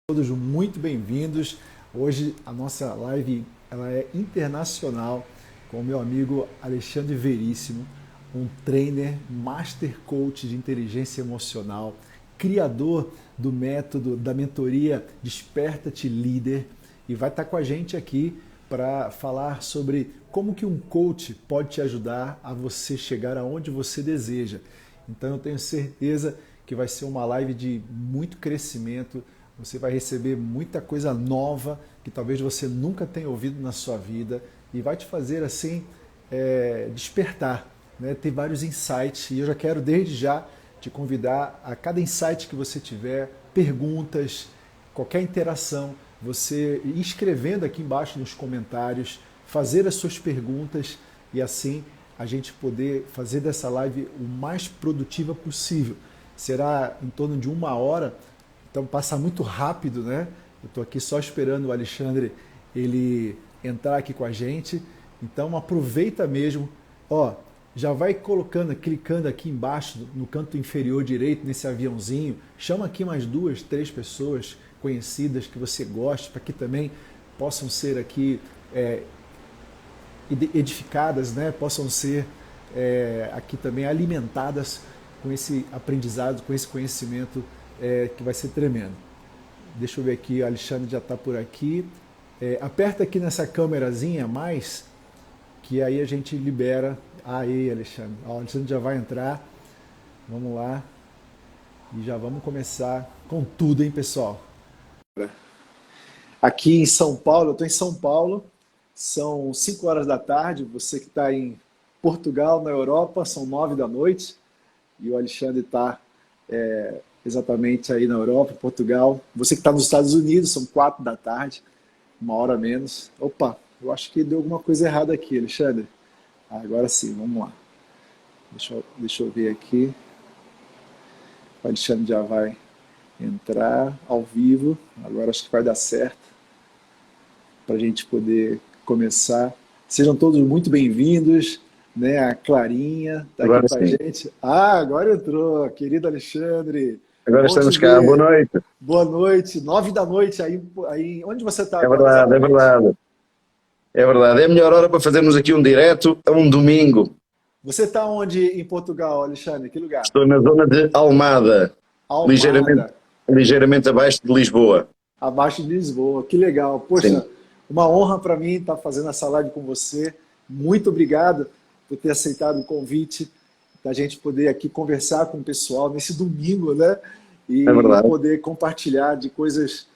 Todos muito bem-vindos. Hoje a nossa live ela é internacional com o meu amigo Alexandre Veríssimo, um trainer, master coach de inteligência emocional, criador do método da mentoria Desperta-te Líder, e vai estar com a gente aqui para falar sobre como que um coach pode te ajudar a você chegar aonde você deseja. Então eu tenho certeza que vai ser uma live de muito crescimento. Você vai receber muita coisa nova que talvez você nunca tenha ouvido na sua vida e vai te fazer assim despertar, né? Ter vários insights, e eu já quero desde já te convidar a cada insight que você tiver, perguntas, qualquer interação, você ir escrevendo aqui embaixo nos comentários, fazer as suas perguntas e assim a gente poder fazer dessa live o mais produtiva possível. Será em torno de 1 hora. Então passa muito rápido, né? Eu estou aqui só esperando o Alexandre ele entrar aqui com a gente. Então aproveita mesmo. Ó, já vai colocando, clicando aqui embaixo no canto inferior direito nesse aviãozinho. Chama aqui mais 2, 3 pessoas conhecidas que você goste, para que também possam ser aqui edificadas, né? Possam ser aqui também alimentadas com esse aprendizado, com esse conhecimento que vai ser tremendo. Deixa eu ver aqui, o Alexandre já está por aqui. Aperta aqui nessa câmerazinha a mais, que aí a gente libera. Aí, Alexandre. O Alexandre já vai entrar. Vamos lá. E já vamos começar com tudo, hein, pessoal? Aqui em São Paulo, eu estou em São Paulo, são 5 horas da tarde. Você que está em Portugal, na Europa, são 9 da noite. E o Alexandre está exatamente aí na Europa, Portugal. Você que está nos Estados Unidos, são 4 da tarde, 1 hora a menos. Opa, eu acho que deu alguma coisa errada aqui, Alexandre. Agora sim, vamos lá. Deixa eu ver aqui. O Alexandre já vai entrar ao vivo. Agora acho que vai dar certo para a gente poder começar. Sejam todos muito bem-vindos. Né, a Clarinha está aqui com a gente. Agora entrou, querido Alexandre. Agora estamos cá. Boa noite. Boa noite. 9 da noite. Aí onde você está agora? É verdade, é verdade. É verdade. É a melhor hora para fazermos aqui um direto a um domingo. Você está onde em Portugal, Alexandre? Que lugar? Estou na zona de Almada. Ligeiramente abaixo de Lisboa. Abaixo de Lisboa. Que legal. Poxa, sim, uma honra para mim estar fazendo essa live com você. Muito obrigado por ter aceitado o convite da gente poder aqui conversar com o pessoal nesse domingo, né? E poder compartilhar de coisas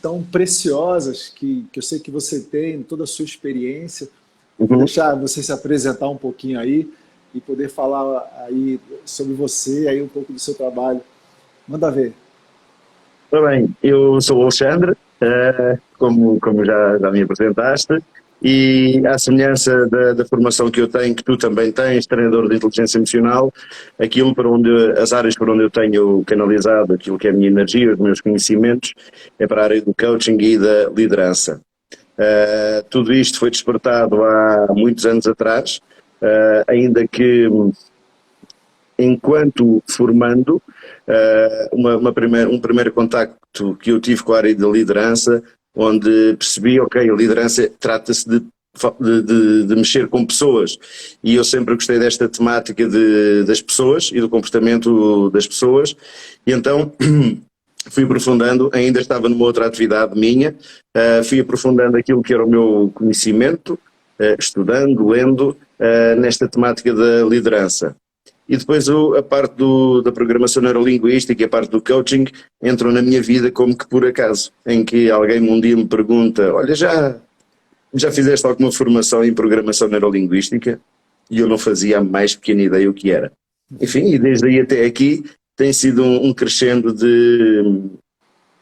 tão preciosas que eu sei que você tem, toda a sua experiência. Vou deixar você se apresentar um pouquinho aí e poder falar aí sobre você, aí um pouco do seu trabalho. Manda ver. Ora bem, eu sou o Alexandre, como já me apresentaste. E à semelhança da formação que eu tenho, que tu também tens, treinador de inteligência emocional, as áreas por onde eu tenho canalizado aquilo que é a minha energia, os meus conhecimentos, é para a área do coaching e da liderança. Tudo isto foi despertado há muitos anos atrás, ainda que enquanto formando, um primeiro contacto que eu tive com a área da liderança, onde percebi, ok, a liderança trata-se de mexer com pessoas, e eu sempre gostei desta temática das pessoas e do comportamento das pessoas, e então fui aprofundando, ainda estava numa outra atividade minha, fui aprofundando aquilo que era o meu conhecimento, estudando, lendo, nesta temática da liderança. E depois a parte da programação neurolinguística e a parte do coaching entram na minha vida como que por acaso, em que alguém um dia me pergunta, olha, já fizeste alguma formação em programação neurolinguística? E eu não fazia a mais pequena ideia o que era. Enfim, e desde aí até aqui tem sido um crescendo de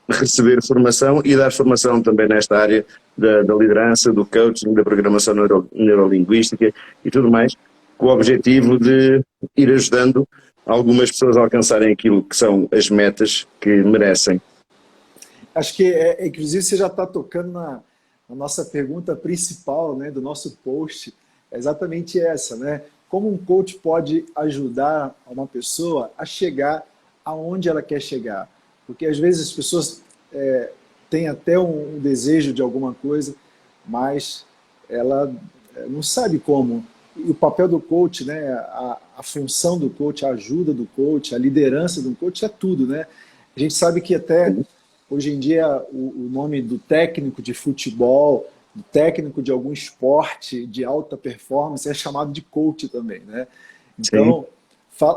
receber formação e dar formação também nesta área da liderança, do coaching, da programação neurolinguística e tudo mais, com o objetivo de ir ajudando algumas pessoas a alcançarem aquilo que são as metas que merecem. Acho que, inclusive, você já está tocando na nossa pergunta principal, né, do nosso post, é exatamente essa, né? Como um coach pode ajudar uma pessoa a chegar aonde ela quer chegar? Porque, às vezes, as pessoas tem até um desejo de alguma coisa, mas ela não sabe como. E o papel do coach, né, a função do coach, a ajuda do coach, a liderança do coach é tudo, né? A gente sabe que até hoje em dia o nome do técnico de futebol, do técnico de algum esporte de alta performance é chamado de coach também, né? Sim. Então,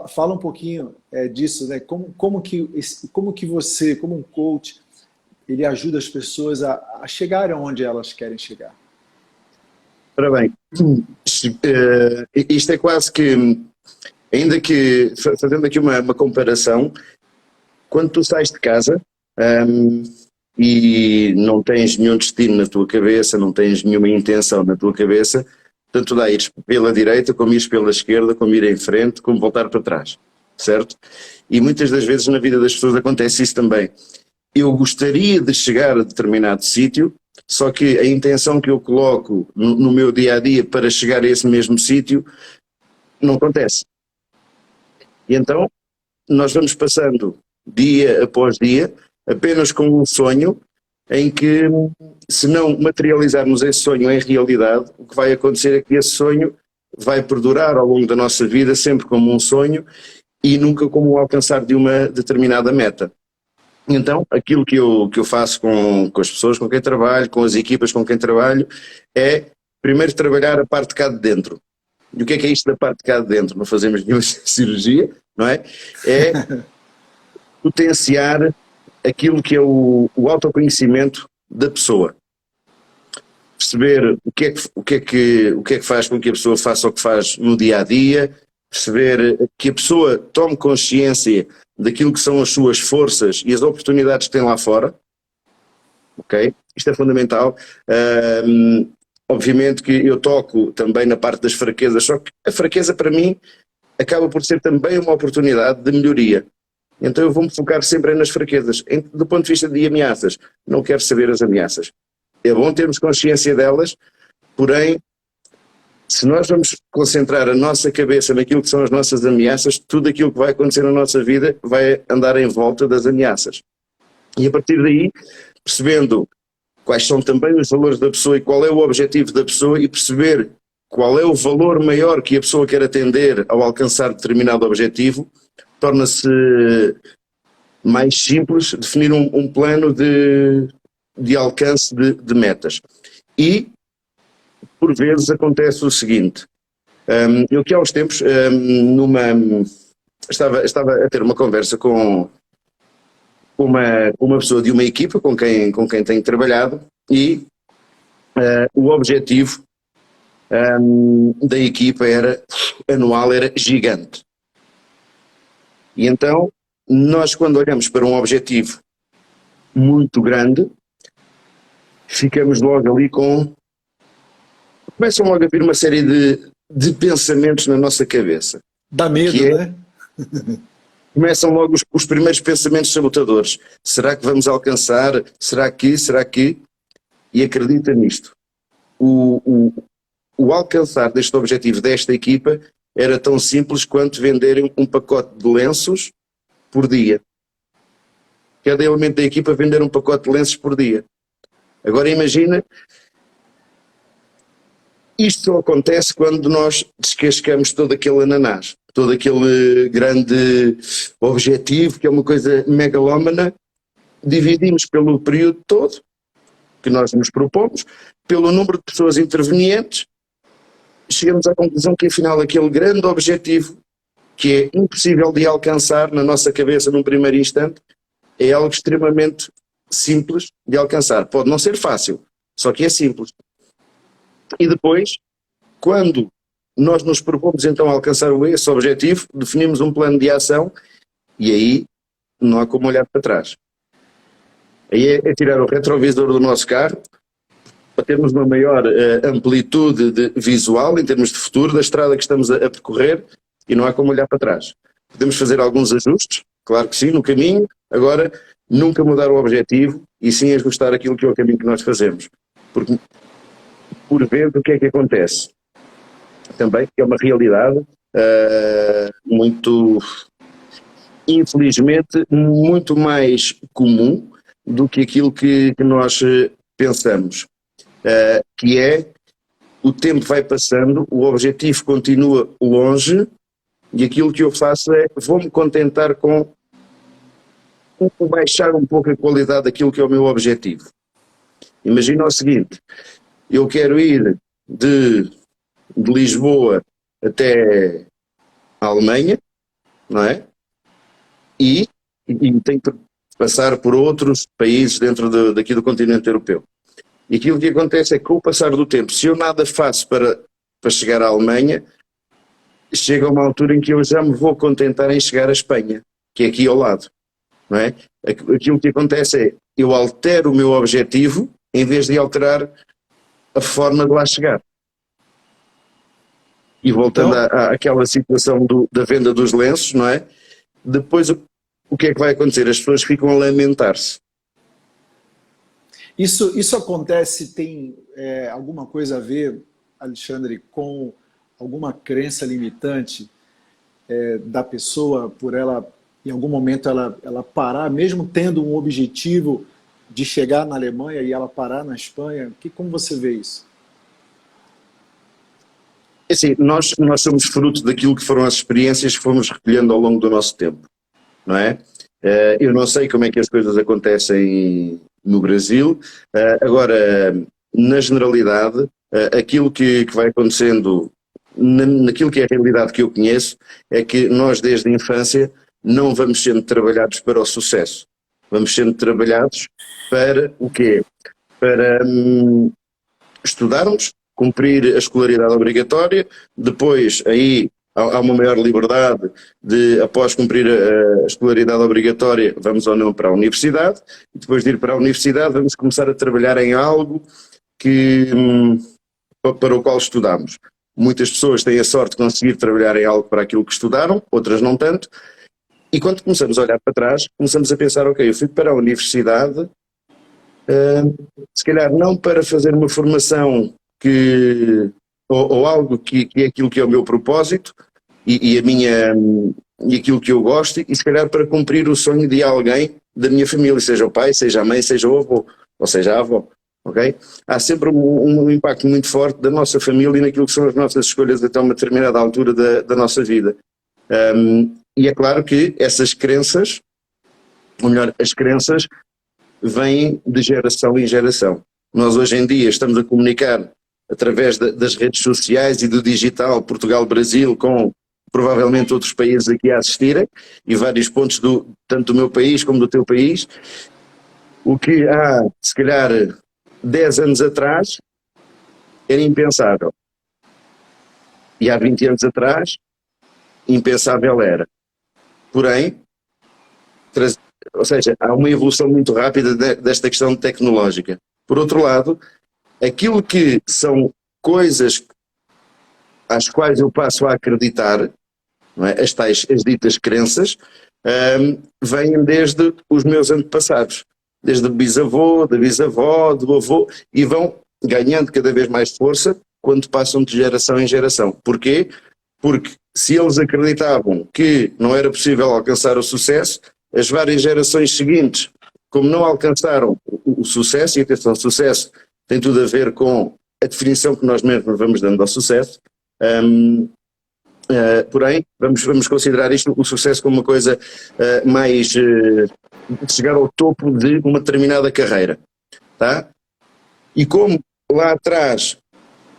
fala um pouquinho disso, né? Como que você, como um coach, ele ajuda as pessoas a chegarem onde elas querem chegar? Ora bem, isto é quase que, ainda que, fazendo aqui uma comparação, quando tu sais de casa, hum, e não tens nenhum destino na tua cabeça, não tens nenhuma intenção na tua cabeça, tanto dá ires pela direita, como ires pela esquerda, como ir em frente, como voltar para trás, certo? E muitas das vezes na vida das pessoas acontece isso também. Eu gostaria de chegar a determinado sítio, só que a intenção que eu coloco no meu dia a dia para chegar a esse mesmo sítio não acontece. E então nós vamos passando dia após dia apenas com um sonho em que, se não materializarmos esse sonho em realidade, o que vai acontecer é que esse sonho vai perdurar ao longo da nossa vida sempre como um sonho e nunca como o alcançar de uma determinada meta. Então, aquilo que eu faço com as pessoas com quem trabalho, com as equipas com quem trabalho, é primeiro trabalhar a parte de cá de dentro. E o que é isto da parte de cá de dentro? Não fazemos nenhuma cirurgia, não é? É potenciar aquilo que é o autoconhecimento da pessoa. Perceber o que é que faz com que a pessoa faça o que faz no dia a dia, perceber que a pessoa tome consciência daquilo que são as suas forças e as oportunidades que tem lá fora, ok? Isto é fundamental. Obviamente que eu toco também na parte das fraquezas, só que a fraqueza para mim acaba por ser também uma oportunidade de melhoria. Então eu vou-me focar sempre nas fraquezas. Do ponto de vista de ameaças, não quero saber as ameaças. É bom termos consciência delas, porém, se nós vamos concentrar a nossa cabeça naquilo que são as nossas ameaças, tudo aquilo que vai acontecer na nossa vida vai andar em volta das ameaças. E a partir daí, percebendo quais são também os valores da pessoa e qual é o objetivo da pessoa e perceber qual é o valor maior que a pessoa quer atender ao alcançar determinado objetivo, torna-se mais simples definir um plano de alcance de metas. E, por vezes, acontece o seguinte, eu que há uns tempos, estava a ter uma conversa com uma pessoa de uma equipa com quem tenho trabalhado e o objetivo da equipa anual era gigante. E então, nós quando olhamos para um objetivo muito grande, ficamos logo ali começam logo a vir uma série de pensamentos na nossa cabeça. Dá medo, né? Começam logo os primeiros pensamentos sabotadores. Será que vamos alcançar? Será que? E acredita nisto. O alcançar deste objetivo desta equipa era tão simples quanto venderem um pacote de lenços por dia. Cada elemento da equipa vender um pacote de lenços por dia. Agora imagina, isto só acontece quando nós descascamos todo aquele ananás, todo aquele grande objetivo, que é uma coisa megalómana, dividimos pelo período todo que nós nos propomos, pelo número de pessoas intervenientes, chegamos à conclusão que afinal aquele grande objetivo, que é impossível de alcançar na nossa cabeça num primeiro instante, é algo extremamente simples de alcançar. Pode não ser fácil, só que é simples. E depois, quando nós nos propomos então alcançar esse objetivo, definimos um plano de ação e aí não há como olhar para trás. Aí é tirar o retrovisor do nosso carro para termos uma maior amplitude visual em termos de futuro da estrada que estamos a percorrer e não há como olhar para trás. Podemos fazer alguns ajustes, claro que sim, no caminho, agora nunca mudar o objetivo e sim ajustar aquilo que é o caminho que nós fazemos. Porque, por vezes, o que é que acontece? Também é uma realidade muito, infelizmente, muito mais comum do que aquilo que nós pensamos, que é o tempo vai passando, o objetivo continua longe e aquilo que eu faço é vou-me contentar com baixar um pouco a qualidade daquilo que é o meu objetivo. Imagina o seguinte, eu quero ir de Lisboa até a Alemanha, não é? E tenho que passar por outros países dentro daqui do continente europeu. E aquilo que acontece é que com o passar do tempo, se eu nada faço para chegar à Alemanha, chega uma altura em que eu já me vou contentar em chegar à Espanha, que é aqui ao lado, não é? Aquilo que acontece é, eu altero o meu objetivo em vez de alterar a forma de lá chegar. E voltando Então, àquela situação da venda dos lenços, não é? Depois o que é que vai acontecer? As pessoas ficam a lamentar-se. isso acontece, tem alguma coisa a ver, Alexandre, com alguma crença limitante da pessoa, por ela, em algum momento, ela parar, mesmo tendo um objetivo de chegar na Alemanha e ela parar na Espanha? Como você vê isso? Assim, nós somos fruto daquilo que foram as experiências que fomos recolhendo ao longo do nosso tempo, não é? Eu não sei como é que as coisas acontecem no Brasil, agora, na generalidade, aquilo que vai acontecendo, naquilo que é a realidade que eu conheço, é que nós desde a infância não vamos sendo trabalhados para o sucesso, vamos sendo trabalhados para o quê? Para estudarmos, cumprir a escolaridade obrigatória, depois aí há uma maior liberdade de, após cumprir a escolaridade obrigatória, vamos ou não para a universidade, e depois de ir para a universidade vamos começar a trabalhar em algo que, para o qual estudamos. Muitas pessoas têm a sorte de conseguir trabalhar em algo para aquilo que estudaram, outras não tanto, e quando começamos a olhar para trás, começamos a pensar, ok, eu fui para a universidade, se calhar não para fazer uma formação ou algo que é aquilo que é o meu propósito e aquilo que eu gosto, e se calhar para cumprir o sonho de alguém da minha família, seja o pai, seja a mãe, seja o avô, ou seja a avó, ok? Há sempre um impacto muito forte da nossa família naquilo que são as nossas escolhas até uma determinada altura da nossa vida. E é claro que essas crenças, ou melhor, as crenças vêm de geração em geração. Nós hoje em dia estamos a comunicar através das redes sociais e do digital, Portugal-Brasil, com provavelmente outros países aqui a assistirem, e vários pontos tanto do meu país como do teu país, o que há, se calhar, 10 anos atrás era impensável. E há 20 anos atrás, impensável era. Porém, ou seja, há uma evolução muito rápida desta questão tecnológica. Por outro lado, aquilo que são coisas às quais eu passo a acreditar, não é? As ditas crenças, vêm desde os meus antepassados, desde o bisavô, da bisavó, do avô, e vão ganhando cada vez mais força quando passam de geração em geração. Porquê? Porque se eles acreditavam que não era possível alcançar o sucesso, as várias gerações seguintes, como não alcançaram o sucesso, e atenção, o sucesso tem tudo a ver com a definição que nós mesmos vamos dando ao sucesso, porém, vamos considerar isto, o sucesso, como uma coisa mais de chegar ao topo de uma determinada carreira, tá? E como lá atrás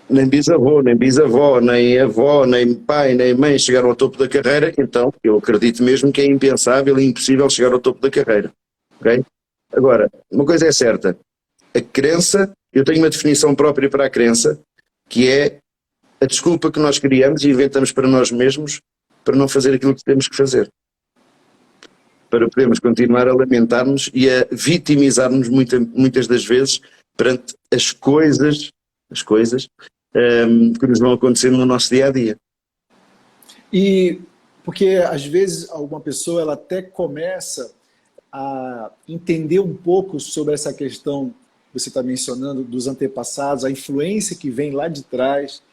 nem bisavô, nem bisavó, nem avó, nem pai, nem mãe chegaram ao topo da carreira, então eu acredito mesmo que é impensável e impossível chegar ao topo da carreira, ok? Agora, uma coisa é certa, a crença, eu tenho uma definição própria para a crença, que é a desculpa que nós criamos e inventamos para nós mesmos para não fazer aquilo que temos que fazer. Para podermos continuar a lamentar-nos e a vitimizar-nos muitas das vezes perante as coisas que nos vão acontecendo no nosso dia-a-dia. E porque às vezes alguma pessoa ela até começa a entender um pouco sobre essa questão que você está mencionando dos antepassados, a influência que vem lá de trás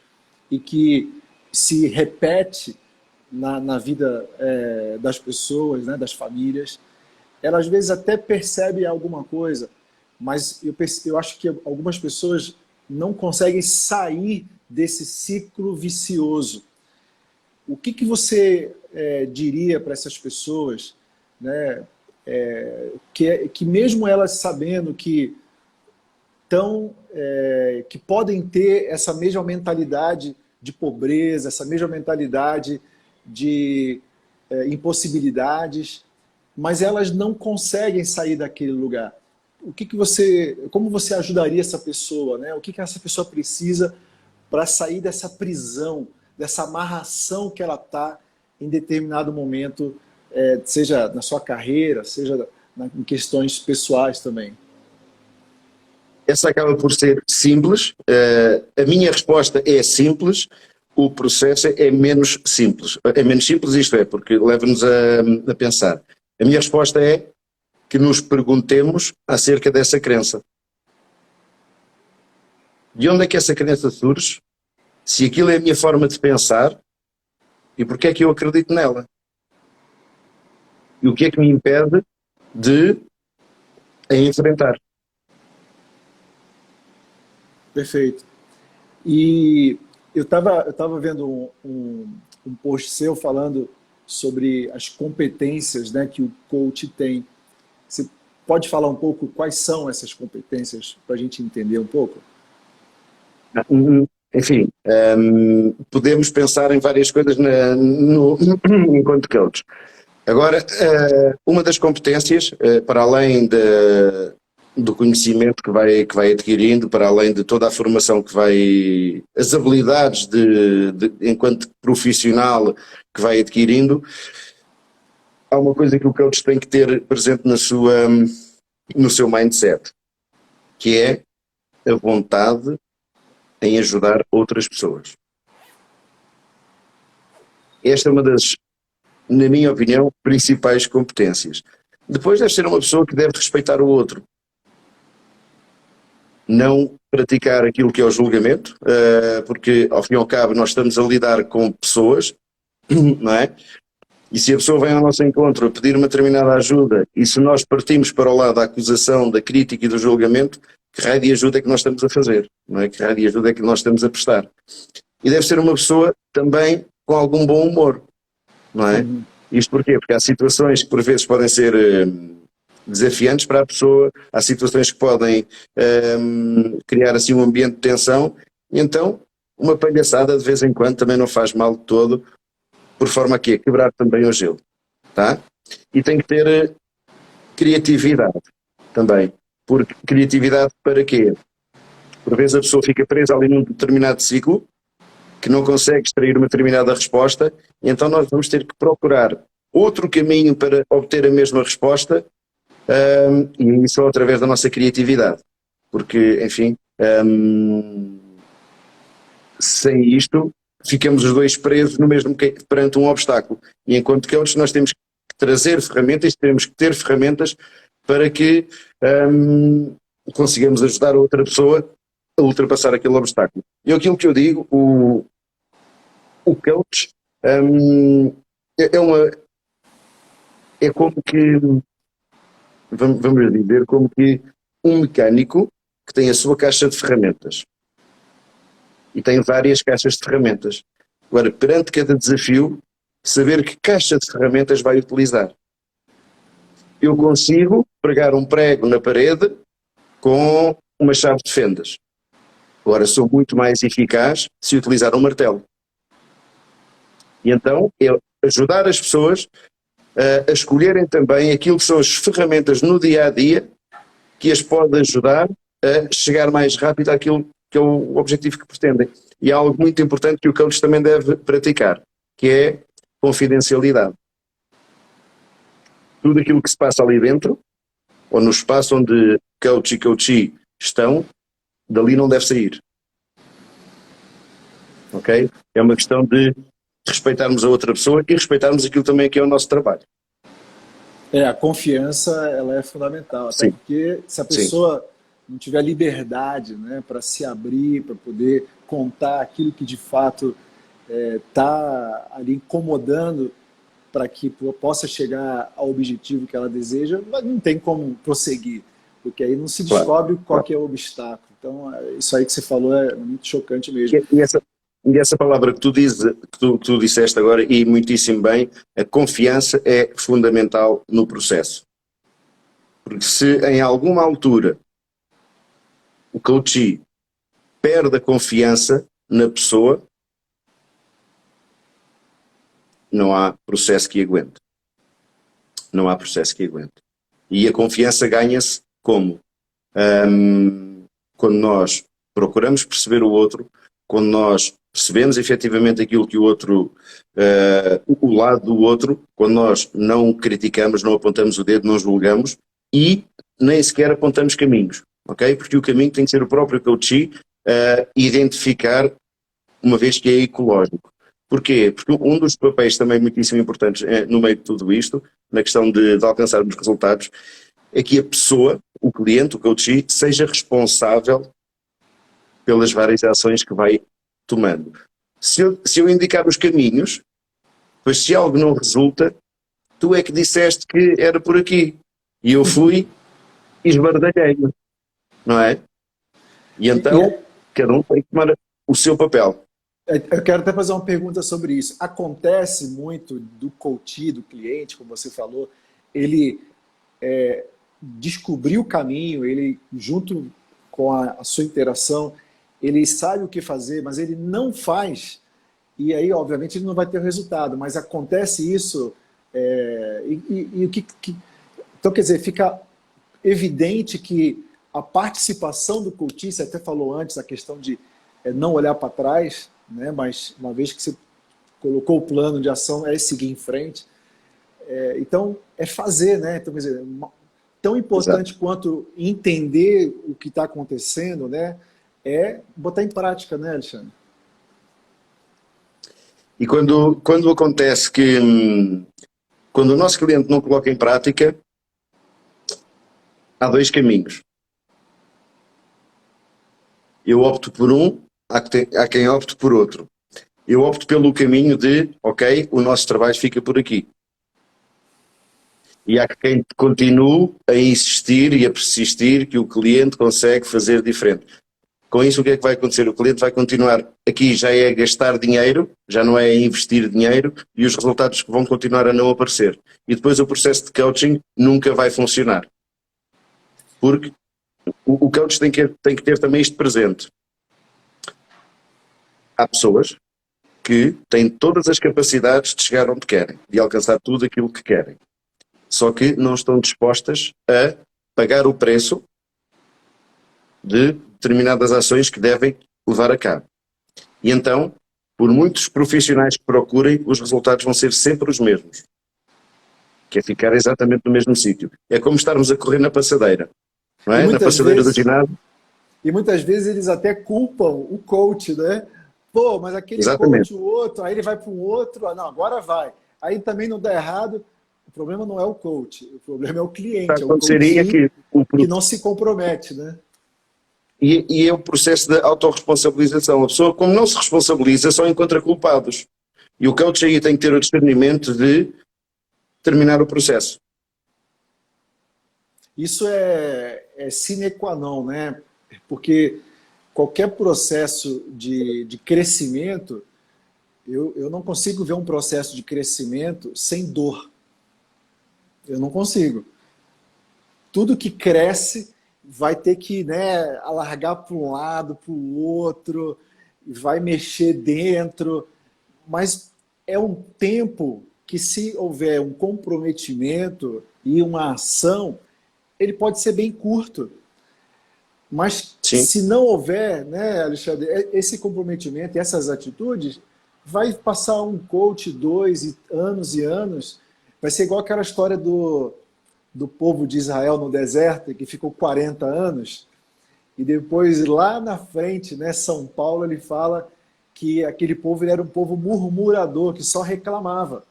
e que se repete na vida das pessoas, né, das famílias. ela às vezes até percebe alguma coisa, mas eu acho que algumas pessoas não conseguem sair desse ciclo vicioso. O que você diria para essas pessoas, né, que mesmo elas sabendo que podem ter essa mesma mentalidade de pobreza, essa mesma mentalidade de impossibilidades, mas elas não conseguem sair daquele lugar? Como você ajudaria essa pessoa, né? O que essa pessoa precisa para sair dessa prisão, dessa amarração que ela está em determinado momento, seja na sua carreira, seja em questões pessoais também? Essa acaba por ser simples. A minha resposta é simples, o processo é menos simples. É menos simples, isto é, porque leva-nos a pensar. A minha resposta é que nos perguntemos acerca dessa crença. De onde é que essa crença surge? Se aquilo é a minha forma de pensar, e porque é que eu acredito nela? E o que é que me impede de a enfrentar? Perfeito. E eu tava vendo um post seu falando sobre as competências, né, que o coach tem. Você pode falar um pouco quais são essas competências para a gente entender um pouco? Enfim, podemos pensar em várias coisas enquanto coach. Agora, uma das competências, para além do conhecimento que vai adquirindo, para além de toda a formação que vai, as habilidades enquanto profissional que vai adquirindo, há uma coisa que o coach tem que ter presente no seu mindset, que é a vontade em ajudar outras pessoas. Esta é uma das, na minha opinião, principais competências. Depois deve ser uma pessoa que deve respeitar o outro. Não praticar aquilo que é o julgamento, porque ao fim e ao cabo nós estamos a lidar com pessoas, não é? E se a pessoa vem ao nosso encontro a pedir uma determinada ajuda, e se nós partimos para o lado da acusação, da crítica e do julgamento, que raio de ajuda é que nós estamos a fazer? Não é? Que raio de ajuda é que nós estamos a prestar? E deve ser uma pessoa também com algum bom humor, não é? Isto porquê? Porque há situações que por vezes podem ser desafiantes para a pessoa, há situações que podem criar assim um ambiente de tensão, e então uma palhaçada de vez em quando também não faz mal de todo, por forma a quê? Quebrar também o gelo, tá? E tem que ter criatividade também. Porque criatividade para quê? Por vezes a pessoa fica presa ali num determinado ciclo, que não consegue extrair uma determinada resposta, e então nós vamos ter que procurar outro caminho para obter a mesma resposta, e só através da nossa criatividade. Porque, enfim, sem isto, ficamos os dois presos no mesmo perante um obstáculo. E enquanto que outros nós temos que trazer ferramentas, temos que ter ferramentas para que consigamos ajudar a outra pessoa a ultrapassar aquele obstáculo. E aquilo que eu digo, o coach é como que, vamos dizer, como que um mecânico que tem a sua caixa de ferramentas e tem várias caixas de ferramentas. Agora, perante cada desafio, saber que caixa de ferramentas vai utilizar. Eu consigo pregar um prego na parede com uma chave de fendas. Agora, sou muito mais eficaz se utilizar um martelo. E então, é ajudar as pessoas a escolherem também aquilo que são as ferramentas no dia-a-dia que as pode ajudar a chegar mais rápido àquilo que é o objetivo que pretendem. E há algo muito importante que o coach também deve praticar, que é confidencialidade. Tudo aquilo que se passa ali dentro, ou no espaço onde coach e coachee estão, dali não deve sair. Ok? É uma questão de respeitarmos a outra pessoa e respeitarmos aquilo também que é o nosso trabalho. A confiança, ela é fundamental, até Sim. porque se a pessoa não tiver liberdade, né, para se abrir, para poder contar aquilo que de fato está ali incomodando, para que possa chegar ao objetivo que ela deseja, não tem como prosseguir, porque aí não se descobre qual que é o obstáculo. Então, isso aí que você falou é muito chocante mesmo. E essa palavra que tu, que tu disseste agora, e muitíssimo bem, a confiança é fundamental no processo. Porque se em alguma altura o coach perde a confiança na pessoa, não há processo que aguente. Não há processo que aguente. E a confiança ganha-se como? Quando nós procuramos perceber o outro, quando nós percebemos efetivamente aquilo que o outro, o lado do outro, quando nós não criticamos, não apontamos o dedo, não julgamos e nem sequer apontamos caminhos, ok? Porque o caminho tem que ser o próprio coach identificar, uma vez que é ecológico. Porquê? Porque um dos papéis também muitíssimo importantes no meio de tudo isto, na questão de alcançarmos resultados, é que a pessoa, o cliente, o coach, seja responsável pelas várias ações que vai tomando. Se eu indicar os caminhos, pois se algo não resulta, tu é que disseste que era por aqui. E eu fui e esbardalhei, não é? E então, cada um tem que tomar o seu papel. Eu quero até fazer uma pergunta sobre isso. Acontece muito do coach, do cliente, como você falou, ele descobriu o caminho, ele, junto com a sua interação, ele sabe o que fazer, mas ele não faz, e aí, obviamente, ele não vai ter o resultado, mas acontece isso, então, quer dizer, fica evidente que a participação do coach, você até falou antes, a questão de não olhar para trás, né, mas uma vez que você colocou o plano de ação, é seguir em frente. Então, é fazer, né? Então, quer dizer, tão importante quanto entender o que está acontecendo, né? É botar em prática, né, Alexandre? E quando acontece que, quando o nosso cliente não coloca em prática, há dois caminhos. Eu opto por um, há quem opte por outro. Eu opto pelo caminho de, ok, o nosso trabalho fica por aqui. E há quem continue a insistir e a persistir que o cliente consegue fazer diferente. Com isso, o que é que vai acontecer? O cliente vai continuar, aqui já é gastar dinheiro, já não é investir dinheiro, e os resultados vão continuar a não aparecer. E depois o processo de coaching nunca vai funcionar. Porque o coach tem que ter também isto presente. Há pessoas que têm todas as capacidades de chegar onde querem, de alcançar tudo aquilo que querem. Só que não estão dispostas a pagar o preço de determinadas ações que devem levar a cabo. E então, por muitos profissionais que procurem, os resultados vão ser sempre os mesmos. Que é ficar exatamente no mesmo sítio. É como estarmos a correr na passadeira. Não é? Na passadeira do ginásio. E muitas vezes eles até culpam o coach, né? Pô, mas aquele coach, o outro, aí ele vai para um outro, não, agora vai. Aí também não dá errado. O problema não é o coach, o problema é o cliente, é o coach que não se compromete, né? E é o processo da autorresponsabilização. A pessoa, como não se responsabiliza, só encontra culpados. E o coach aí tem que ter o discernimento de terminar o processo. Isso é sine qua non, né? Porque qualquer processo de crescimento, eu não consigo ver um processo de crescimento sem dor. Eu não consigo. Tudo que cresce vai ter que, né, alargar para um lado, para o outro, vai mexer dentro, mas é um tempo que, se houver um comprometimento e uma ação, ele pode ser bem curto. Mas se não houver, né, Alexandre, esse comprometimento e essas atitudes, vai passar um coach 2 anos e anos, vai ser igual aquela história do povo de Israel no deserto, que ficou 40 anos, e depois lá na frente, né, São Paulo, ele fala que aquele povo ele era um povo murmurador, que só reclamava.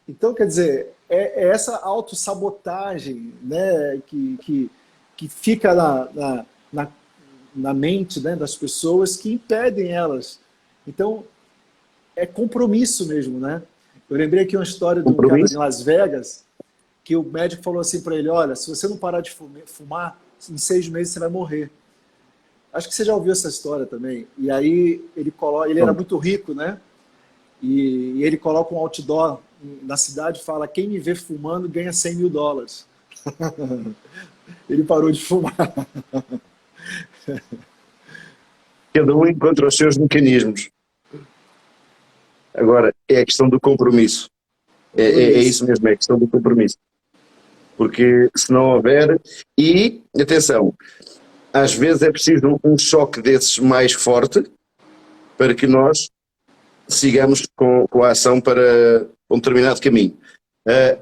Então, quer dizer, é essa autossabotagem, né, que fica na mente, né, das pessoas, que impedem elas. Então, é compromisso mesmo, né? Eu lembrei aqui uma história de um cara em Compromisso? Las Vegas, que o médico falou assim para ele, olha, se você não parar de fumar, em 6 meses você vai morrer. Acho que você já ouviu essa história também. E aí ele era Não. muito rico, né? E ele coloca um outdoor na cidade e fala, quem me vê fumando ganha US$ 100.000. Ele parou de fumar. Cada um encontra os seus mecanismos. Agora, é a questão do compromisso. É Compromisso. isso mesmo, é a questão do compromisso. Porque se não houver. E, atenção, às vezes é preciso um choque desses mais forte para que nós sigamos com a ação para um determinado caminho.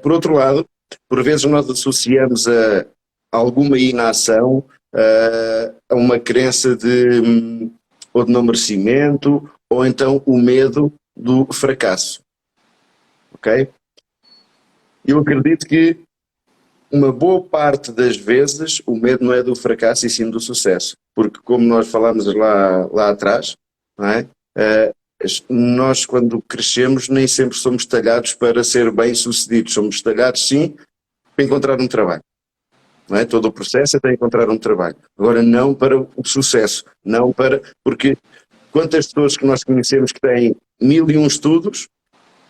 Por outro lado, por vezes nós associamos a alguma inação a uma crença de ou de não merecimento, ou então o medo do fracasso. Ok? Eu acredito que uma boa parte das vezes o medo não é do fracasso e sim do sucesso. Porque como nós falámos lá atrás, não é? Nós quando crescemos nem sempre somos talhados para ser bem-sucedidos. Somos talhados sim para encontrar um trabalho. Não é? Todo o processo é de encontrar um trabalho. Agora não para o sucesso. Não para... Porque quantas pessoas que nós conhecemos que têm 1001 estudos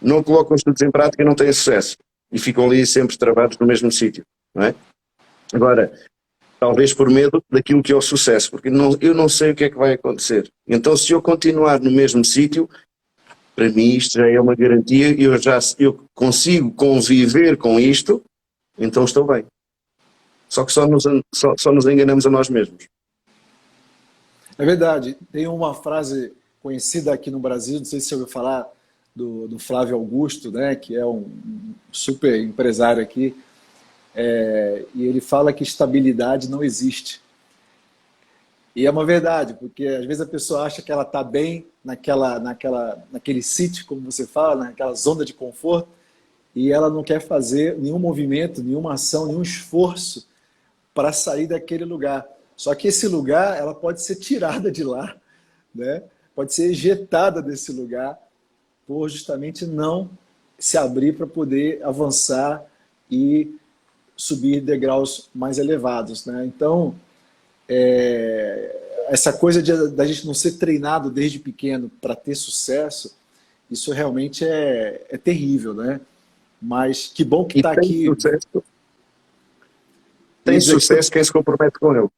não colocam os estudos em prática e não têm sucesso. E ficam ali sempre travados no mesmo sítio. Não é? Agora, talvez por medo daquilo que é o sucesso, porque eu não sei o que é que vai acontecer. Então, se eu continuar no mesmo sítio, para mim isto já é uma garantia, eu consigo conviver com isto, então estou bem. Só que só nos enganamos a nós mesmos. É verdade. Tem uma frase conhecida aqui no Brasil, não sei se você ouviu falar, do Flávio Augusto, né, que é um super empresário aqui, e ele fala que estabilidade não existe. E é uma verdade, porque às vezes a pessoa acha que ela está bem naquele sítio, como você fala, naquela zona de conforto, e ela não quer fazer nenhum movimento, nenhuma ação, nenhum esforço para sair daquele lugar. Só que esse lugar, ela pode ser tirada de lá, né? Pode ser ejetada desse lugar por justamente não se abrir para poder avançar e subir degraus mais elevados, né? Então, essa coisa da gente não ser treinado desde pequeno para ter sucesso, isso realmente é terrível, né? Mas que bom que E está aqui. tem sucesso quem se compromete com ele.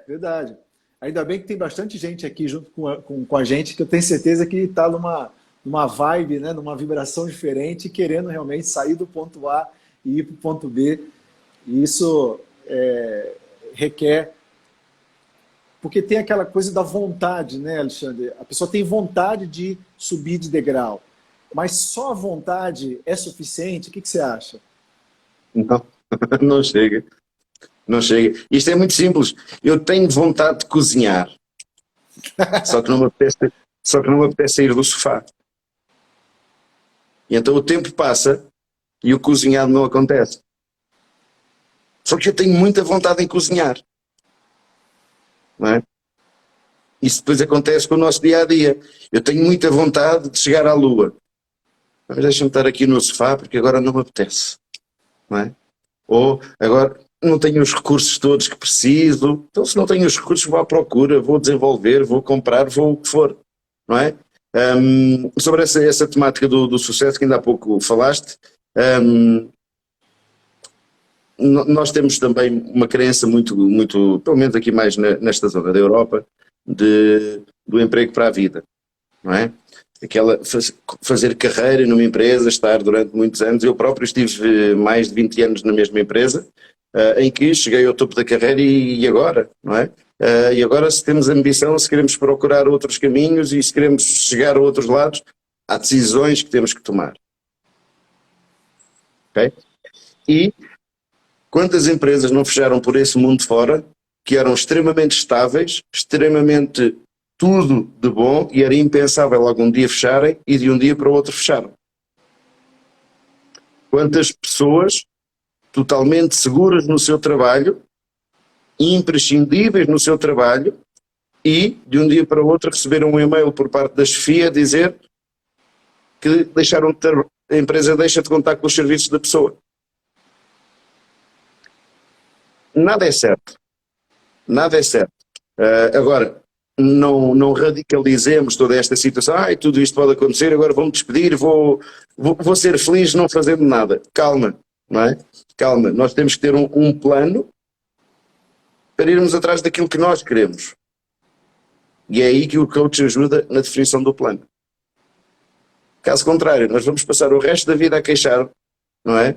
Verdade. Ainda bem que tem bastante gente aqui junto com a gente, que eu tenho certeza que está numa vibe, né, numa vibração diferente, querendo realmente sair do ponto A e ir para o ponto B. E isso requer... Porque tem aquela coisa da vontade, né, Alexandre? A pessoa tem vontade de subir de degrau, mas só a vontade é suficiente? O que você acha? Não, não chega. Não chega. Isto é muito simples. Eu tenho vontade de cozinhar, só que não me apetece sair do sofá. E então o tempo passa e o cozinhado não acontece. Só que eu tenho muita vontade em cozinhar. Não é? Isso depois acontece com o nosso dia a dia. Eu tenho muita vontade de chegar à Lua, mas deixa-me estar aqui no sofá porque agora não me apetece. Não é? Ou agora não tenho os recursos todos que preciso. Então, se não tenho os recursos, vou à procura, vou desenvolver, vou comprar, vou o que for. Não é? Sobre essa temática do sucesso que ainda há pouco falaste, nós temos também uma crença muito, pelo menos aqui mais nesta zona da Europa, do emprego para a vida, não é? Fazer carreira numa empresa, estar durante muitos anos. Eu próprio estive mais de 20 anos na mesma empresa, em que cheguei ao topo da carreira e agora, não é? E agora, se temos ambição, se queremos procurar outros caminhos e se queremos chegar a outros lados, há decisões que temos que tomar. Ok? E quantas empresas não fecharam por esse mundo fora, que eram extremamente estáveis, extremamente tudo de bom, e era impensável algum dia fecharem e de um dia para o outro fecharam. Quantas pessoas totalmente seguras no seu trabalho, imprescindíveis no seu trabalho, e de um dia para o outro receberam um e-mail por parte da chefia a dizer que deixaram de ter, a empresa deixa de contar com os serviços da pessoa. Nada é certo. Nada é certo. Agora, não radicalizemos toda esta situação. Tudo isto pode acontecer, agora vou-me despedir, vou ser feliz não fazendo nada. Calma, não é? Calma. Nós temos que ter um plano para irmos atrás daquilo que nós queremos. E é aí que o coach ajuda na definição do plano. Caso contrário, nós vamos passar o resto da vida a queixar, não é?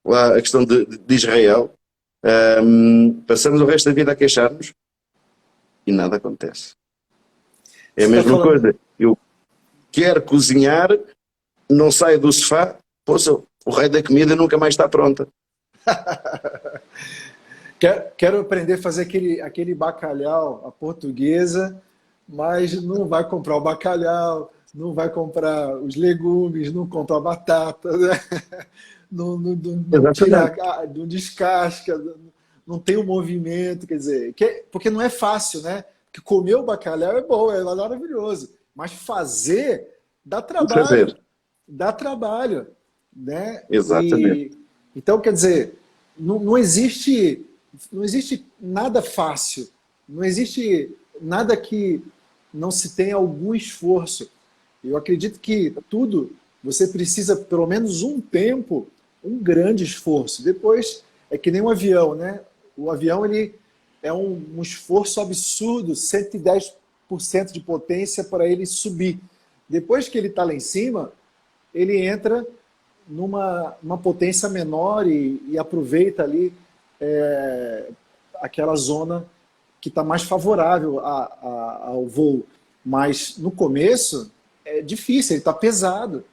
Lá a questão de Israel. Passamos o resto da vida a queixar-nos e nada acontece. É a mesma coisa. Eu quero cozinhar, não saio do sofá, poxa, o rei da comida nunca mais está pronta. Quero aprender a fazer aquele bacalhau à portuguesa, mas não vai comprar o bacalhau, não vai comprar os legumes, não compra a batata, né? Não tira, não descasca, não tem o movimento, quer dizer, porque não é fácil, né? Porque comer o bacalhau é bom, é maravilhoso, mas fazer dá trabalho, dá trabalho, né? Exatamente. Então, quer dizer, não existe nada fácil, não existe nada que não se tenha algum esforço. Eu acredito que tudo, você precisa pelo menos um tempo, um grande esforço. Depois, é que nem um avião, né? O avião ele é um esforço absurdo, 110% de potência para ele subir. Depois que ele está lá em cima, ele entra numa potência menor e aproveita ali aquela zona que está mais favorável ao voo. Mas no começo é difícil, ele está pesado.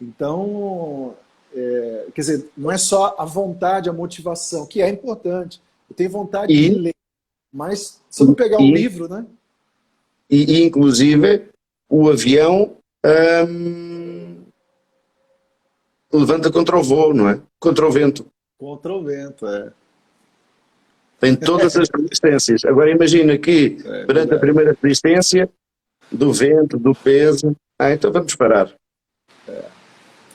Então, quer dizer, não é só a vontade, a motivação, que é importante. Eu tenho vontade de ler, mas se eu não pegar um livro, né? E inclusive, o avião levanta contra o voo, não é? Contra o vento. Contra o vento, Tem todas as resistências. Agora imagina que, perante a primeira resistência, do vento, do peso, então vamos parar.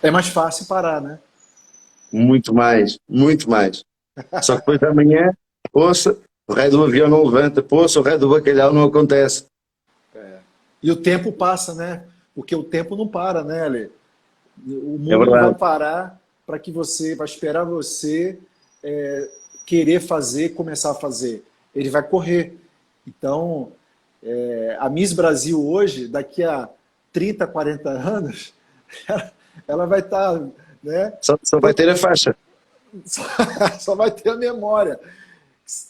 É mais fácil parar, né? Muito mais, muito mais. Só que depois de amanhã, poça, o raio do avião não levanta, poça, o raio do bacalhau não acontece. E o tempo passa, né? Porque o tempo não para, né, Ale? O mundo não vai parar para esperar você querer fazer, começar a fazer. Ele vai correr. Então, a Miss Brasil hoje, daqui a 30, 40 anos, ela vai estar... né? Só vai ter a faixa. Só vai ter a memória.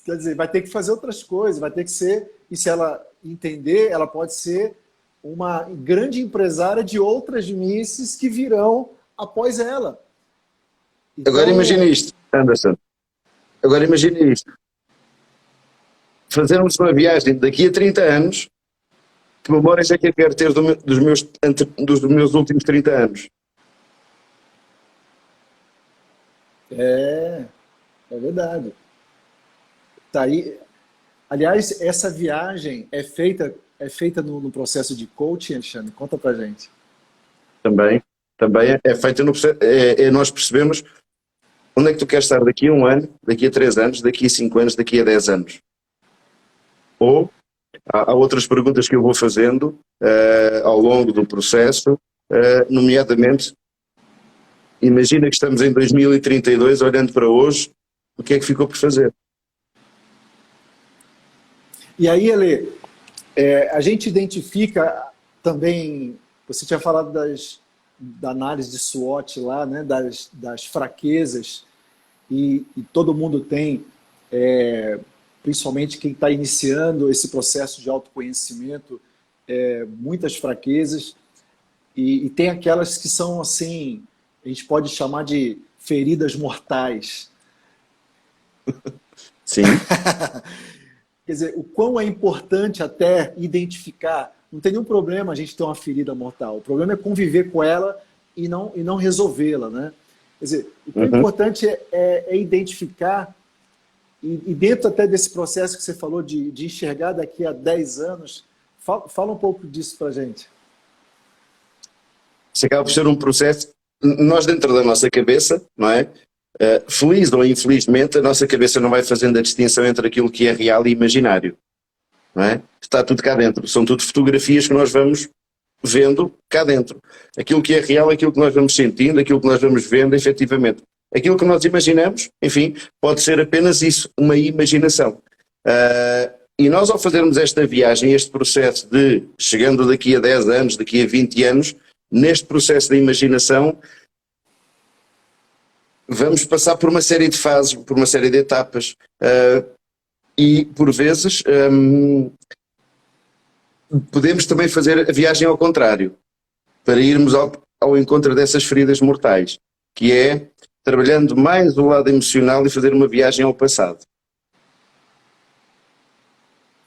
Quer dizer, vai ter que fazer outras coisas, vai ter que ser... E se ela entender, ela pode ser uma grande empresária de outras misses que virão após ela. Então... Agora imagine isto, Anderson. Agora imagine isto. Fazermos uma viagem daqui a 30 anos, que memórias é que eu quero ter dos meus últimos 30 anos? É verdade. Tá aí. Aliás, essa viagem é feita no processo de coaching, Alexandre? Conta pra gente. Também é feita no processo. Nós percebemos onde é que tu queres estar daqui a 1 ano, daqui a 3 anos, daqui a 5 anos, daqui a 10 anos. Ou há outras perguntas que eu vou fazendo ao longo do processo, nomeadamente, imagina que estamos em 2032, olhando para hoje, o que é que ficou por fazer? E aí, Ale, a gente identifica também, você tinha falado da análise de SWOT lá, né, das fraquezas, e todo mundo tem, principalmente quem está iniciando esse processo de autoconhecimento, muitas fraquezas, e tem aquelas que são assim, a gente pode chamar de feridas mortais. Sim. Quer dizer, o quão é importante até identificar. Não tem nenhum problema a gente ter uma ferida mortal. O problema é conviver com ela e não resolvê-la, né? Quer dizer, o que é importante é identificar, e dentro até desse processo que você falou de enxergar daqui a 10 anos, fala um pouco disso pra gente. Isso acaba por ser um processo, nós dentro da nossa cabeça, não é? Feliz ou infelizmente, a nossa cabeça não vai fazendo a distinção entre aquilo que é real e imaginário, não é? Está tudo cá dentro, são tudo fotografias que nós vamos vendo cá dentro. Aquilo que é real é aquilo que nós vamos sentindo, aquilo que nós vamos vendo, efetivamente. Aquilo que nós imaginamos, enfim, pode ser apenas isso, uma imaginação. E nós, ao fazermos esta viagem, este processo de, chegando daqui a 10 anos, daqui a 20 anos, neste processo de imaginação, vamos passar por uma série de fases, por uma série de etapas, e por vezes podemos também fazer a viagem ao contrário, para irmos ao encontro dessas feridas mortais, que é trabalhando mais o lado emocional e fazer uma viagem ao passado.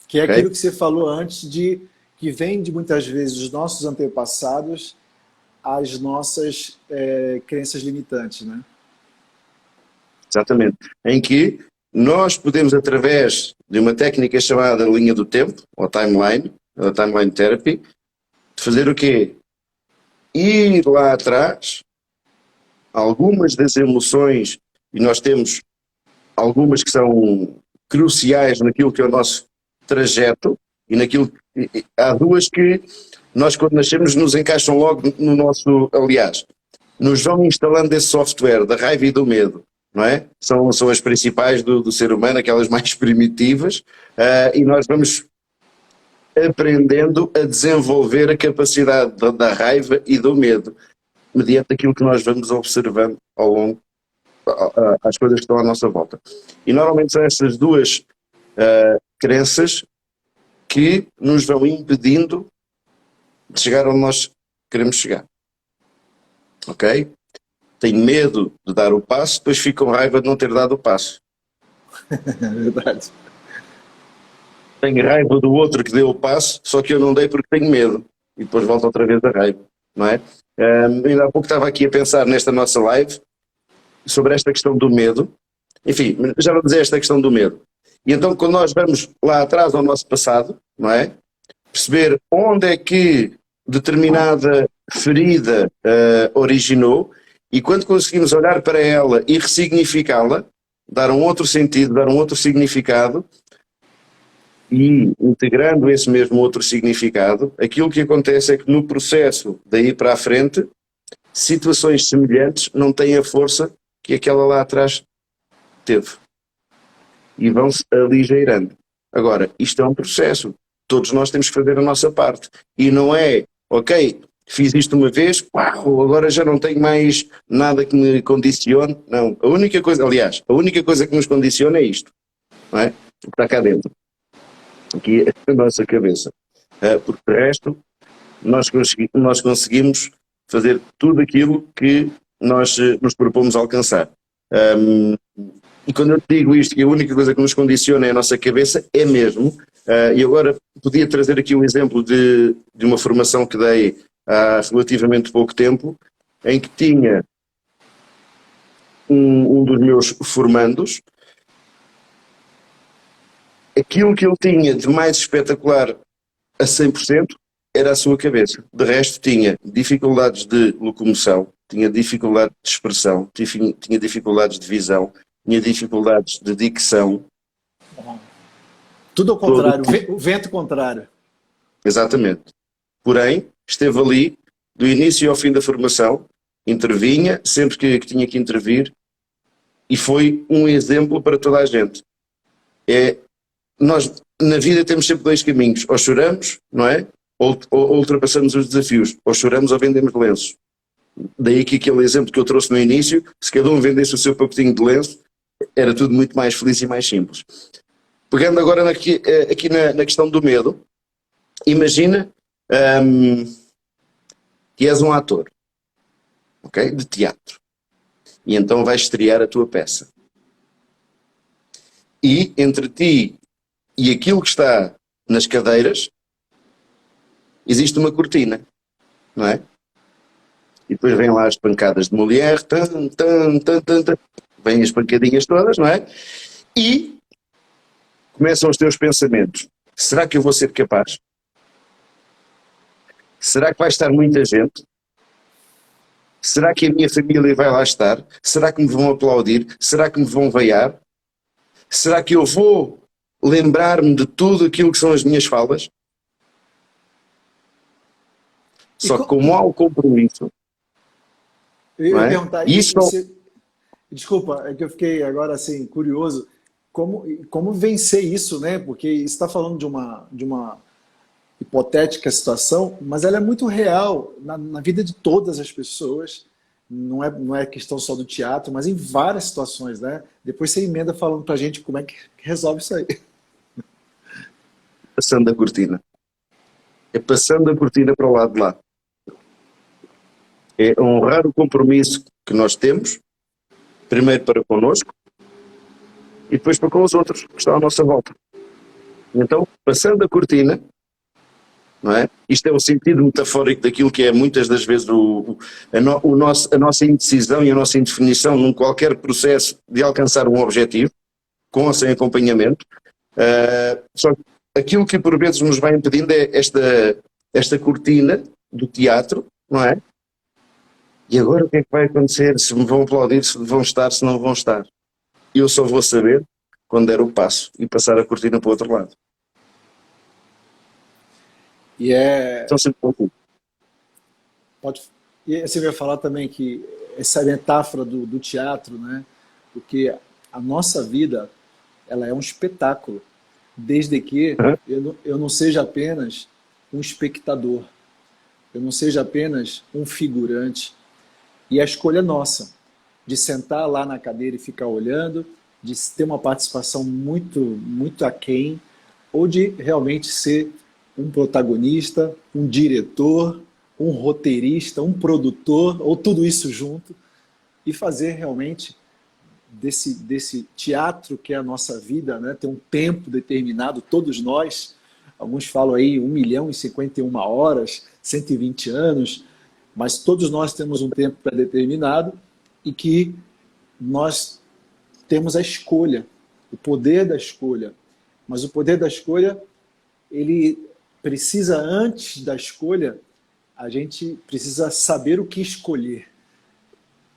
Que é aquilo que você falou antes, que vem de muitas vezes dos nossos antepassados às nossas crenças limitantes, né? Exatamente. Em que nós podemos, através de uma técnica chamada linha do tempo, ou timeline therapy, fazer o quê? Ir lá atrás, algumas das emoções, e nós temos algumas que são cruciais naquilo que é o nosso trajeto, e naquilo há duas que nós, quando nascemos, nos encaixam logo no nosso, aliás, nos vão instalando esse software da raiva e do medo, não é? São as principais do ser humano, aquelas mais primitivas, e nós vamos aprendendo a desenvolver a capacidade da raiva e do medo, mediante aquilo que nós vamos observando ao longo, as coisas que estão à nossa volta. E normalmente são essas duas crenças que nos vão impedindo de chegar onde nós queremos chegar. Ok? Tenho medo de dar o passo, depois fico com raiva de não ter dado o passo. É verdade. Tenho raiva do outro que deu o passo, só que eu não dei porque tenho medo. E depois volto outra vez a raiva, não é? Ainda há pouco estava aqui a pensar nesta nossa live sobre esta questão do medo. Enfim, já vou dizer esta questão do medo. E então, quando nós vamos lá atrás ao nosso passado, não é? Perceber onde é que determinada ferida originou, e quando conseguimos olhar para ela e ressignificá-la, dar um outro sentido, dar um outro significado, e integrando esse mesmo outro significado, aquilo que acontece é que no processo daí para a frente, situações semelhantes não têm a força que aquela lá atrás teve. E vão-se aligeirando. Agora, isto é um processo. Todos nós temos que fazer a nossa parte. E não é, ok, fiz isto uma vez, uau, agora já não tenho mais nada que me condicione. Não. A única coisa que nos condiciona é isto. Não é? O que está cá dentro. Aqui é a nossa cabeça. Porque de resto, nós conseguimos fazer tudo aquilo que nós nos propomos alcançar. E quando eu digo isto, que a única coisa que nos condiciona é a nossa cabeça, é mesmo. E agora podia trazer aqui um exemplo de uma formação que dei há relativamente pouco tempo, em que tinha um dos meus formandos. Aquilo que ele tinha de mais espetacular a 100% era a sua cabeça. De resto, tinha dificuldades de locomoção, tinha dificuldade de expressão, tinha dificuldades de visão, tinha dificuldades de dicção. Tudo ao contrário, o vento contrário. Exatamente. Porém, esteve ali, do início ao fim da formação, intervinha sempre que tinha que intervir, e foi um exemplo para toda a gente. Nós, na vida, temos sempre dois caminhos. Ou choramos, não é? Ou ultrapassamos os desafios. Ou choramos ou vendemos lenços. Daí que aquele exemplo que eu trouxe no início, se cada um vendesse o seu pacotinho de lenço, era tudo muito mais feliz e mais simples. Pegando agora aqui na questão do medo, imagina que és um ator, ok? De teatro. E então vais estrear a tua peça. E entre ti e aquilo que está nas cadeiras, existe uma cortina, não é? E depois vêm lá as pancadas de mulher, vêm as pancadinhas todas, não é? E começam os teus pensamentos. Será que eu vou ser capaz? Será que vai estar muita gente? Será que a minha família vai lá estar? Será que me vão aplaudir? Será que me vão vaiar? Será que eu vou lembrar-me de tudo aquilo que são as minhas falas? E, Só que como há o compromisso, eu não ia é? perguntar, E isso desculpa, é que eu fiquei agora assim curioso, como vencer isso, né? Porque você está falando de uma hipotética situação, mas ela é muito real na vida de todas as pessoas. Não é questão só do teatro, mas em várias situações, né? Depois você emenda falando pra gente como é que resolve isso aí. passando a cortina. É passando a cortina para o lado de lá. É honrar o compromisso que nós temos, primeiro para connosco e depois para com os outros que estão à nossa volta. Então, passando a cortina, não é? Isto é o sentido metafórico daquilo que é muitas das vezes a nossa indecisão e a nossa indefinição num qualquer processo de alcançar um objetivo, com ou sem acompanhamento. Só que aquilo que por vezes nos vai impedindo é esta cortina do teatro, não é? E agora o que é que vai acontecer? Se me vão aplaudir, se vão estar, se não vão estar. Eu só vou saber quando der o passo e passar a cortina para o outro lado. E é. Então sempre confundo. Pode, e você vai falar também que essa metáfora do teatro, né? Porque a nossa vida, ela é um espetáculo, desde que eu não seja apenas um espectador, eu não seja apenas um figurante. E a escolha é nossa, de sentar lá na cadeira e ficar olhando, de ter uma participação muito, muito aquém, ou de realmente ser um protagonista, um diretor, um roteirista, um produtor, ou tudo isso junto, e fazer realmente desse teatro que é a nossa vida, né? Ter um tempo determinado, todos nós, alguns falam aí 1.051 horas, 120 anos, mas todos nós temos um tempo pré-determinado e que nós temos a escolha, o poder da escolha. Mas o poder da escolha, ele precisa, antes da escolha, a gente precisa saber o que escolher.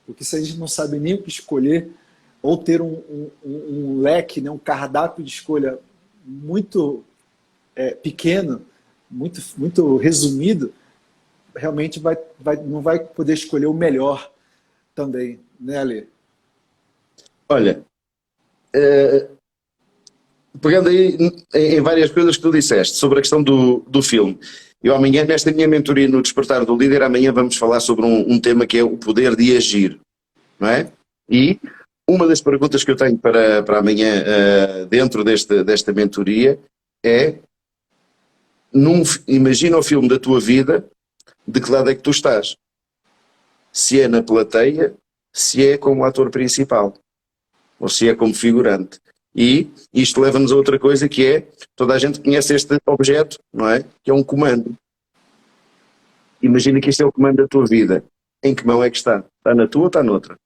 Porque se a gente não sabe nem o que escolher, ou ter um leque, né, um cardápio de escolha muito pequeno, muito, muito resumido, realmente não vai poder escolher o melhor também, né, Ale? Olha, pegando aí em várias coisas que tu disseste sobre a questão do filme, eu amanhã, nesta minha mentoria no Despertar do Líder, amanhã vamos falar sobre um tema que é o poder de agir, não é? E uma das perguntas que eu tenho para amanhã, dentro desta mentoria, é: imagina o filme da tua vida, de que lado é que tu estás? Se é na plateia, se é como ator principal, ou se é como figurante. E isto leva-nos a outra coisa, que é, toda a gente conhece este objeto, não é? Que é um comando. Imagina que este é o comando da tua vida. Em que mão é que está? Está na tua ou está noutra?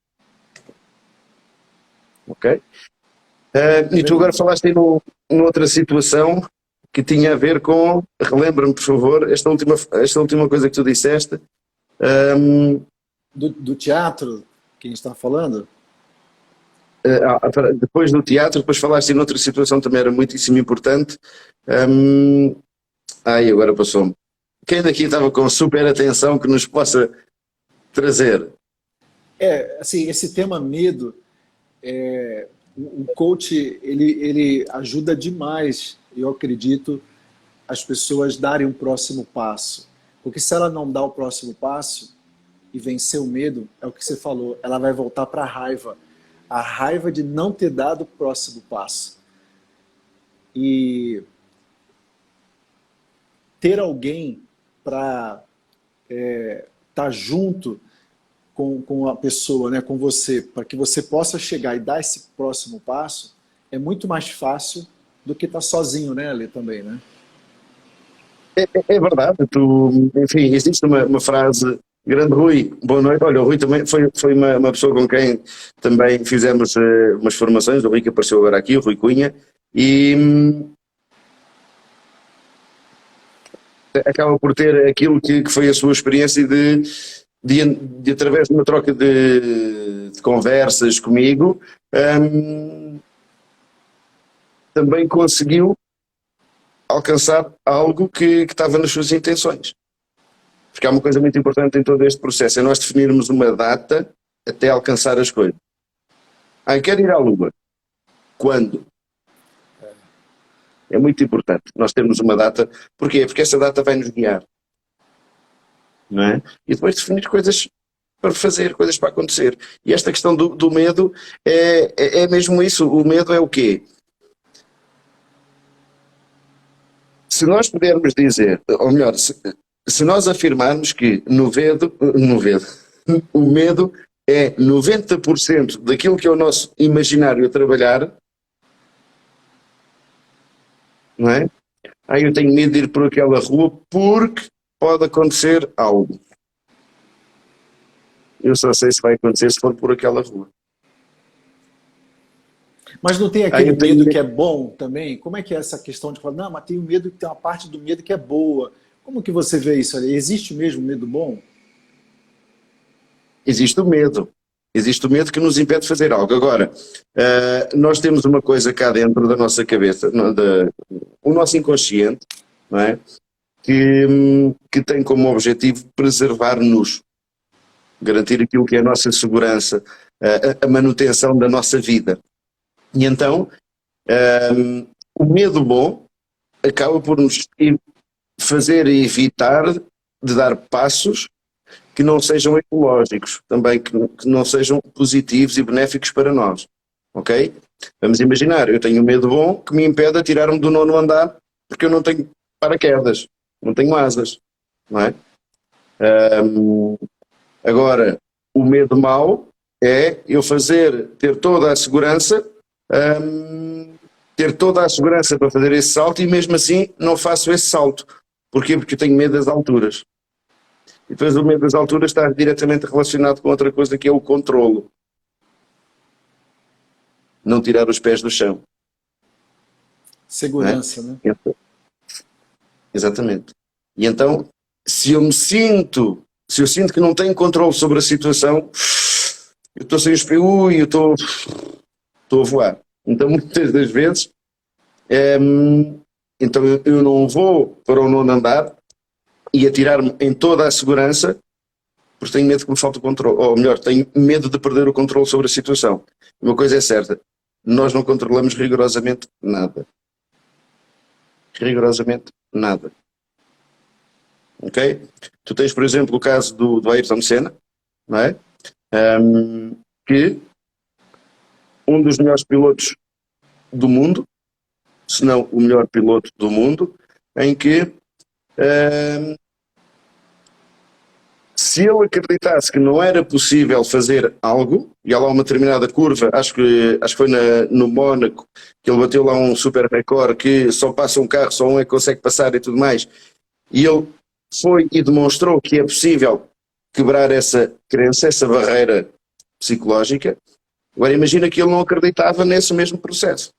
Ok? E tu agora falaste aí noutra situação que tinha a ver com, relembra-me por favor, esta última coisa que tu disseste. Do teatro que a gente está falando? Depois do teatro, depois falaste em outra situação também era muitíssimo importante. Agora passou-me. Quem daqui estava com super atenção que nos possa trazer? Assim, esse tema medo, o coach, ele ajuda demais, eu acredito, as pessoas darem um próximo passo. Porque se ela não dá o próximo passo e vencer o medo, é o que você falou, ela vai voltar para a raiva. A raiva de não ter dado o próximo passo. E ter alguém para estar junto com a pessoa, né, com você, para que você possa chegar e dar esse próximo passo, é muito mais fácil do que estar sozinho, né, Ale, também, né? É verdade, enfim, existe uma frase. Grande Rui, boa noite. Olha, o Rui também foi uma pessoa com quem também fizemos umas formações, o Rui que apareceu agora aqui, o Rui Cunha, e acaba por ter aquilo que foi a sua experiência de através de uma troca de conversas comigo, também conseguiu alcançar algo que estava nas suas intenções. Porque há uma coisa muito importante em todo este processo, é nós definirmos uma data até alcançar as coisas. Quero ir à Lua. Quando? É muito importante nós termos uma data. Porquê? Porque essa data vai nos guiar. Não é? E depois definir coisas para fazer, coisas para acontecer. E esta questão do medo é mesmo isso. O medo é o quê? Se nós pudermos dizer, ou melhor, se nós afirmarmos que o medo é 90% daquilo que é o nosso imaginário a trabalhar, não é? Eu tenho medo de ir por aquela rua porque pode acontecer algo. Eu só sei se vai acontecer se for por aquela rua. Mas não tem aquele medo que é bom também? Como é que é essa questão de falar, não, mas tem o medo que tem uma parte do medo que é boa. Como que você vê isso ali? Existe mesmo medo bom? Existe o medo. Existe o medo que nos impede de fazer algo. Agora, nós temos uma coisa cá dentro da nossa cabeça, o nosso inconsciente, não é? Que tem como objetivo preservar-nos, garantir aquilo que é a nossa segurança, a manutenção da nossa vida. E então, o medo bom acaba por nos fazer evitar de dar passos que não sejam ecológicos, também que não sejam positivos e benéficos para nós. Ok? Vamos imaginar, eu tenho um medo bom que me impede de tirar-me do 9º andar porque eu não tenho paraquedas, não tenho asas. Não é? Agora, o medo mau é eu ter toda a segurança para fazer esse salto e mesmo assim não faço esse salto. Porquê? Porque eu tenho medo das alturas. E depois o medo das alturas está diretamente relacionado com outra coisa que é o controlo. Não tirar os pés do chão. Segurança, né? Exatamente. E então, se eu sinto que não tenho controle sobre a situação, eu estou sem os pés, eu estou a voar. Então, muitas das vezes, então eu não vou para o 9º andar e atirar-me em toda a segurança porque tenho medo que me falte o controle, ou melhor, tenho medo de perder o controle sobre a situação. Uma coisa é certa, nós não controlamos rigorosamente nada. Rigorosamente nada. Ok? Tu tens, por exemplo, o caso do Ayrton Senna, não é? Que um dos melhores pilotos do mundo, se não o melhor piloto do mundo, em que se ele acreditasse que não era possível fazer algo, e há lá uma determinada curva, acho que foi no Mónaco, que ele bateu lá um super recorde, que só passa um carro, só um é que consegue passar e tudo mais, e ele foi e demonstrou que é possível quebrar essa crença, essa barreira psicológica. Agora imagina que ele não acreditava nesse mesmo processo.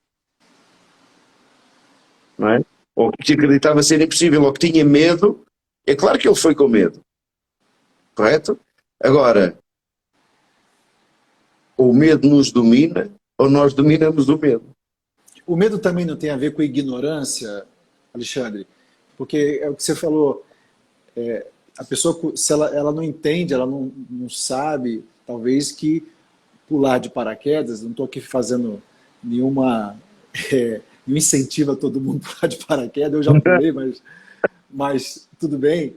Não é? Ou que acreditava ser impossível, ou que tinha medo. É claro que ele foi com medo. Correto? Agora, o medo nos domina ou nós dominamos o medo? O medo também não tem a ver com ignorância, Alexandre? Porque é o que você falou, a pessoa, se ela não entende, ela não sabe, talvez que pular de paraquedas, não estou aqui fazendo nenhum incentivo a todo mundo pular de paraquedas, eu já pulei, mas tudo bem.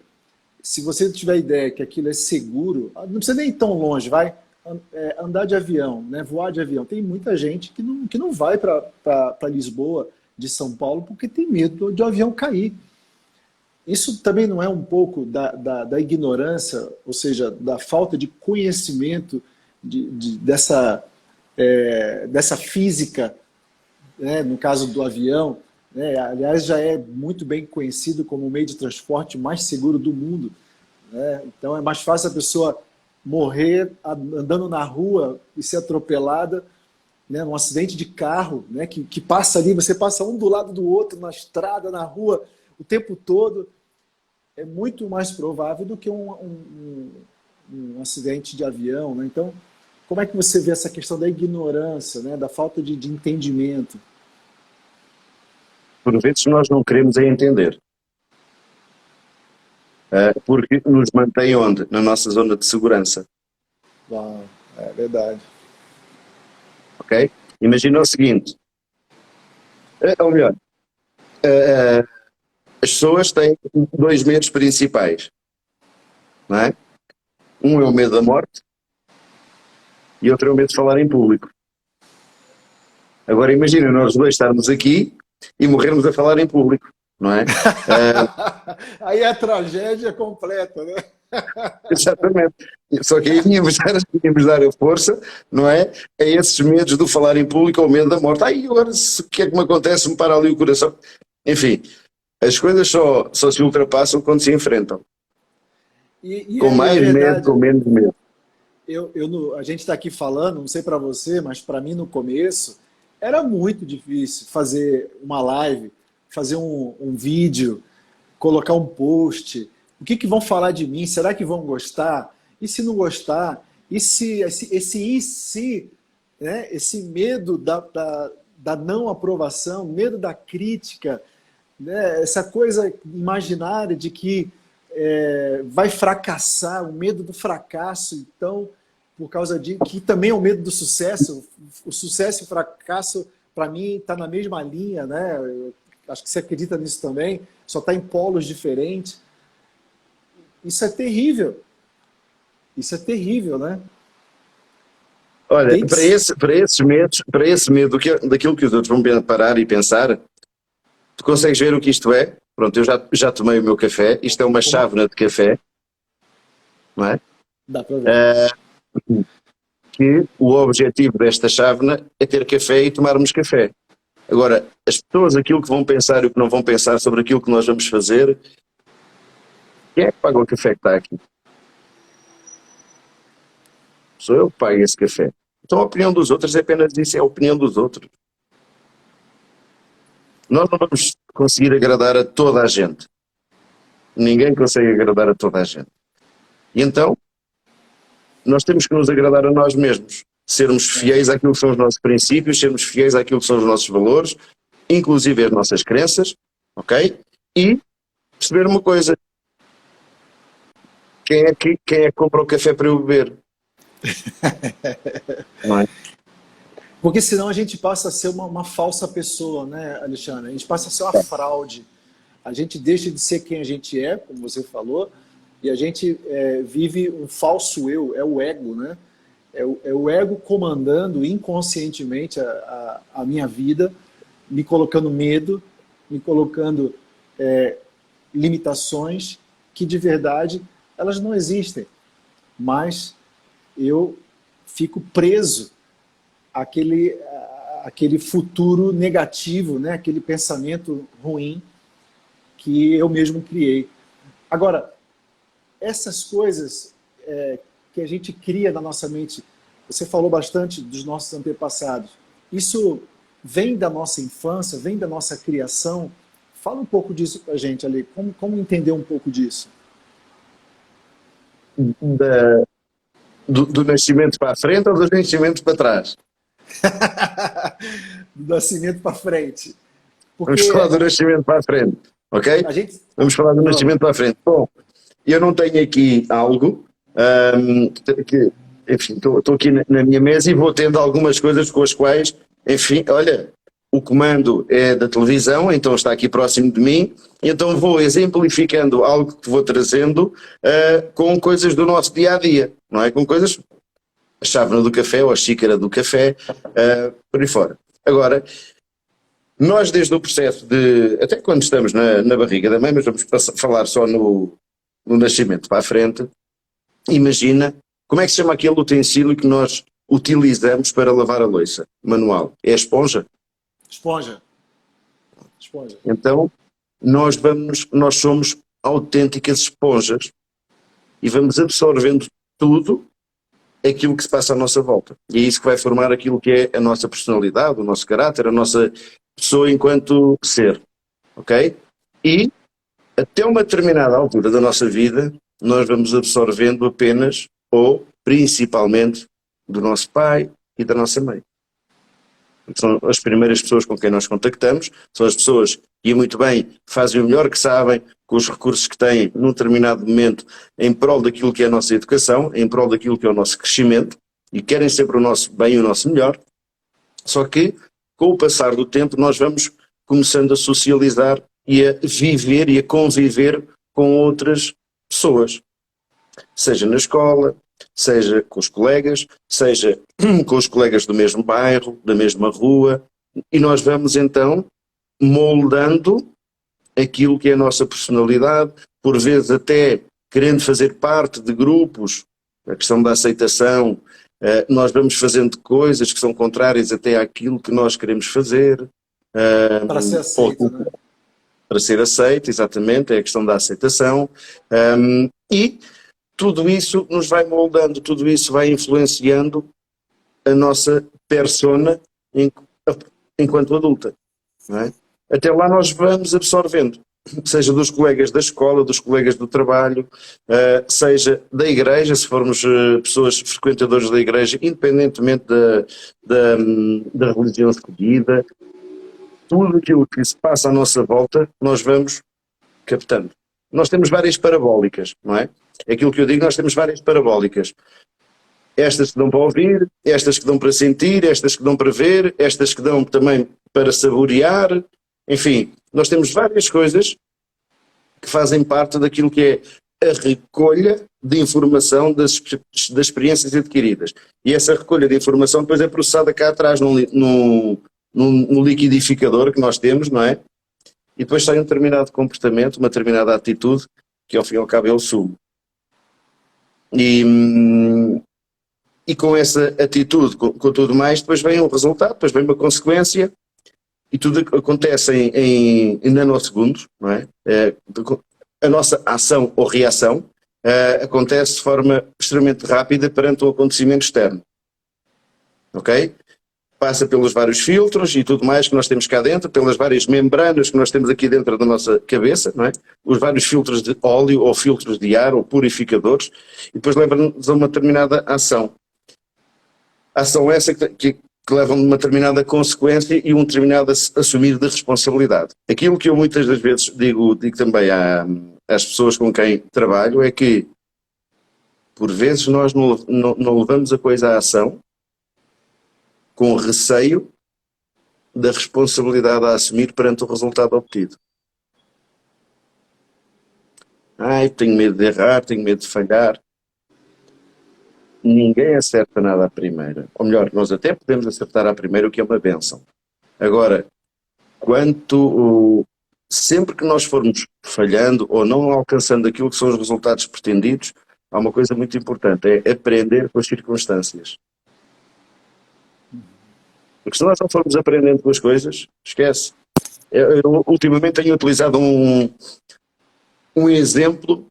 Se você tiver ideia que aquilo é seguro, não precisa nem ir tão longe, vai andar de avião, né, voar de avião. Tem muita gente que não vai para Lisboa, de São Paulo, porque tem medo de o avião cair. Isso também não é um pouco da ignorância, ou seja, da falta de conhecimento dessa física, né, no caso do avião, né, aliás, já é muito bem conhecido como o meio de transporte mais seguro do mundo. Né? Então é mais fácil a pessoa morrer andando na rua e ser atropelada, né, num acidente de carro, né, que passa ali, você passa um do lado do outro, na estrada, na rua, o tempo todo. É muito mais provável do que um acidente de avião, né? Então, como é que você vê essa questão da ignorância, né? Da falta de entendimento? Por vezes nós não queremos é entender, porque nos mantém onde? Na nossa zona de segurança, Uau, é verdade. ok? Imagina o seguinte, ou melhor, eh, as pessoas têm dois medos principais, não é? Um é o medo da morte e outro é o medo de falar em público. Agora imagina nós dois estarmos aqui e morrermos a falar em público, não é? Aí é a tragédia completa, né? Exatamente. Só que aí tínhamos de dar a força, não é? A esses medos do falar em público ou medo da morte. Aí agora, o que é que me acontece? Me para ali o coração. Enfim, as coisas só se ultrapassam quando se enfrentam. Com É mais medo, verdade. com menos medo. A gente está aqui falando, não sei para você, mas para mim no começo era muito difícil fazer uma live, fazer um vídeo, colocar um post. O que, que vão falar de mim? Será que vão gostar? E se não gostar? E se e se, né? Esse medo da não aprovação, medo da crítica, né? Essa coisa imaginária de que vai fracassar, o medo do fracasso, então, por causa de que também é o medo do sucesso. O sucesso e o fracasso, para mim, está na mesma linha, né? Eu acho que você acredita nisso também, só está em polos diferentes. Isso é terrível. Isso é terrível, né? Olha, Tem que... para esse medo daquilo que os outros vão parar e pensar, tu consegues ver o que isto é? Pronto, eu já tomei o meu café, isto é uma chávena de café, não é? Dá para ver. Que o objetivo desta chávena é ter café e tomarmos café. Agora, as pessoas, aquilo que vão pensar e o que não vão pensar sobre aquilo que nós vamos fazer, quem é que paga o café que está aqui? Sou eu que pago esse café. Então a opinião dos outros é apenas isso, é a opinião dos outros. Nós não vamos conseguir agradar a toda a gente. Ninguém consegue agradar a toda a gente. E então, nós temos que nos agradar a nós mesmos. Sermos fiéis àquilo que são os nossos princípios, sermos fiéis àquilo que são os nossos valores, inclusive as nossas crenças, ok? E perceber uma coisa. Quem é que compra o café para eu beber? Não é? Porque senão a gente passa a ser uma falsa pessoa, né, Alexandre? A gente passa a ser uma fraude. A gente deixa de ser quem a gente é, como você falou, e a gente vive um falso eu, é o ego, né? É o ego comandando inconscientemente a minha vida, me colocando medo, me colocando limitações que de verdade elas não existem. Mas eu fico preso àquele futuro negativo, né? Aquele pensamento ruim que eu mesmo criei. Agora, essas coisas que a gente cria na nossa mente, você falou bastante dos nossos antepassados, isso vem da nossa infância, vem da nossa criação? Fala um pouco disso pra gente, Ali. Como entender um pouco disso? Do nascimento para a frente ou do nascimento para trás? Do nascimento para frente. Porque Vamos falar do nascimento para a frente, ok? a gente... Vamos falar do Vamos. nascimento para a frente. Bom, eu não tenho aqui algo, que, enfim, estou aqui na minha mesa e vou tendo algumas coisas com as quais, enfim, olha, o comando é da televisão, então está aqui próximo de mim, então vou exemplificando algo que vou trazendo com coisas do nosso dia a dia, não é? Com coisas, a chávena do café ou a xícara do café, por aí fora. Agora, nós desde o processo de, até quando estamos na barriga da mãe, mas vamos falar só no nascimento para a frente, imagina, como é que se chama aquele utensílio que nós utilizamos para lavar a louça? Manual. É a esponja? Esponja. Esponja. Então, nós somos autênticas esponjas e vamos absorvendo tudo aquilo que se passa à nossa volta. E é isso que vai formar aquilo que é a nossa personalidade, o nosso caráter, a nossa pessoa enquanto ser. Ok? E, até uma determinada altura da nossa vida, nós vamos absorvendo apenas ou principalmente do nosso pai e da nossa mãe. São as primeiras pessoas com quem nós contactamos, são as pessoas que, muito bem, fazem o melhor que sabem, com os recursos que têm num determinado momento, em prol daquilo que é a nossa educação, em prol daquilo que é o nosso crescimento, e querem sempre o nosso bem e o nosso melhor. Só que, com o passar do tempo, nós vamos começando a socializar e a viver e a conviver com outras pessoas, seja na escola, seja com os colegas, seja com os colegas do mesmo bairro, da mesma rua, e nós vamos então moldando aquilo que é a nossa personalidade, por vezes até querendo fazer parte de grupos, a questão da aceitação, nós vamos fazendo coisas que são contrárias até àquilo que nós queremos fazer. Para ser aceito, né? Para ser aceito, exatamente, é a questão da aceitação. E tudo isso nos vai moldando, tudo isso vai influenciando a nossa persona enquanto adulta. Não é? Até lá nós vamos absorvendo, seja dos colegas da escola, dos colegas do trabalho, seja da igreja, se formos pessoas frequentadoras da igreja, independentemente da religião escolhida, tudo aquilo que se passa à nossa volta, nós vamos captando. Nós temos várias parabólicas, não é? É aquilo que eu digo, nós temos várias parabólicas. Estas que dão para ouvir, estas que dão para sentir, estas que dão para ver, estas que dão também para saborear. Enfim, nós temos várias coisas que fazem parte daquilo que é a recolha de informação das experiências adquiridas. E essa recolha de informação depois é processada cá atrás num liquidificador que nós temos, não é? E depois sai um determinado comportamento, uma determinada atitude, que ao fim e ao cabo é o sumo. E com essa atitude, com tudo mais, depois vem um resultado, depois vem uma consequência, e tudo acontece em nanosegundos, não é? A nossa ação ou reação acontece de forma extremamente rápida perante um acontecimento externo. Ok? Passa pelos vários filtros e tudo mais que nós temos cá dentro, pelas várias membranas que nós temos aqui dentro da nossa cabeça, não é? Os vários filtros de óleo ou filtros de ar ou purificadores, e depois leva-nos a uma determinada ação. A ação essa que leva a uma determinada consequência e um determinado assumir de responsabilidade. Aquilo que eu muitas das vezes digo também às pessoas com quem trabalho é que, por vezes, nós não levamos a coisa à ação com receio da responsabilidade a assumir perante o resultado obtido. Tenho medo de errar, tenho medo de falhar. Ninguém acerta nada à primeira. Ou melhor, nós até podemos acertar à primeira, o que é uma bênção. Agora, sempre que nós formos falhando ou não alcançando aquilo que são os resultados pretendidos, há uma coisa muito importante, é aprender com as circunstâncias. Porque se nós não formos aprendendo com as coisas, esquece. Eu ultimamente tenho utilizado um exemplo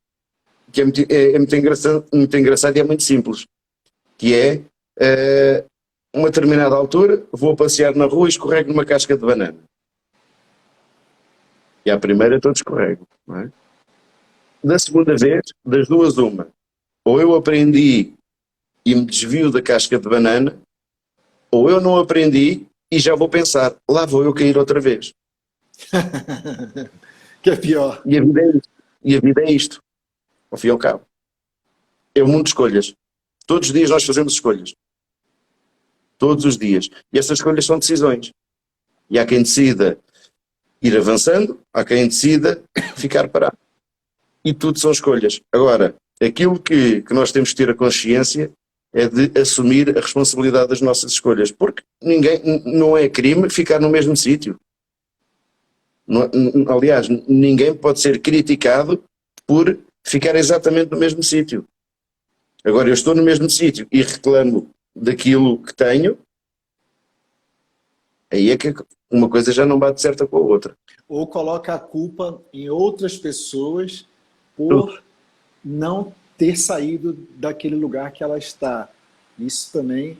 que é muito engraçado e é muito simples, que é uma determinada altura, vou passear na rua e escorrego numa casca de banana. E à primeira todo escorrego, não é? Da segunda vez, das duas uma, ou eu aprendi e me desvio da casca de banana, ou eu não aprendi e já vou pensar, lá vou eu cair outra vez. Que é pior. E a vida é isto, ao fim e ao cabo. É um mundo de escolhas. Todos os dias nós fazemos escolhas. Todos os dias. E essas escolhas são decisões. E há quem decida ir avançando, há quem decida ficar parado. E tudo são escolhas. Agora, aquilo que nós temos que ter a consciência é de assumir a responsabilidade das nossas escolhas. Porque não é crime ficar no mesmo sítio. Aliás, ninguém pode ser criticado por ficar exatamente no mesmo sítio. Agora, eu estou no mesmo sítio e reclamo daquilo que tenho, aí é que uma coisa já não bate certa com a outra. Ou coloca a culpa em outras pessoas por não ter saído daquele lugar que ela está. Isso também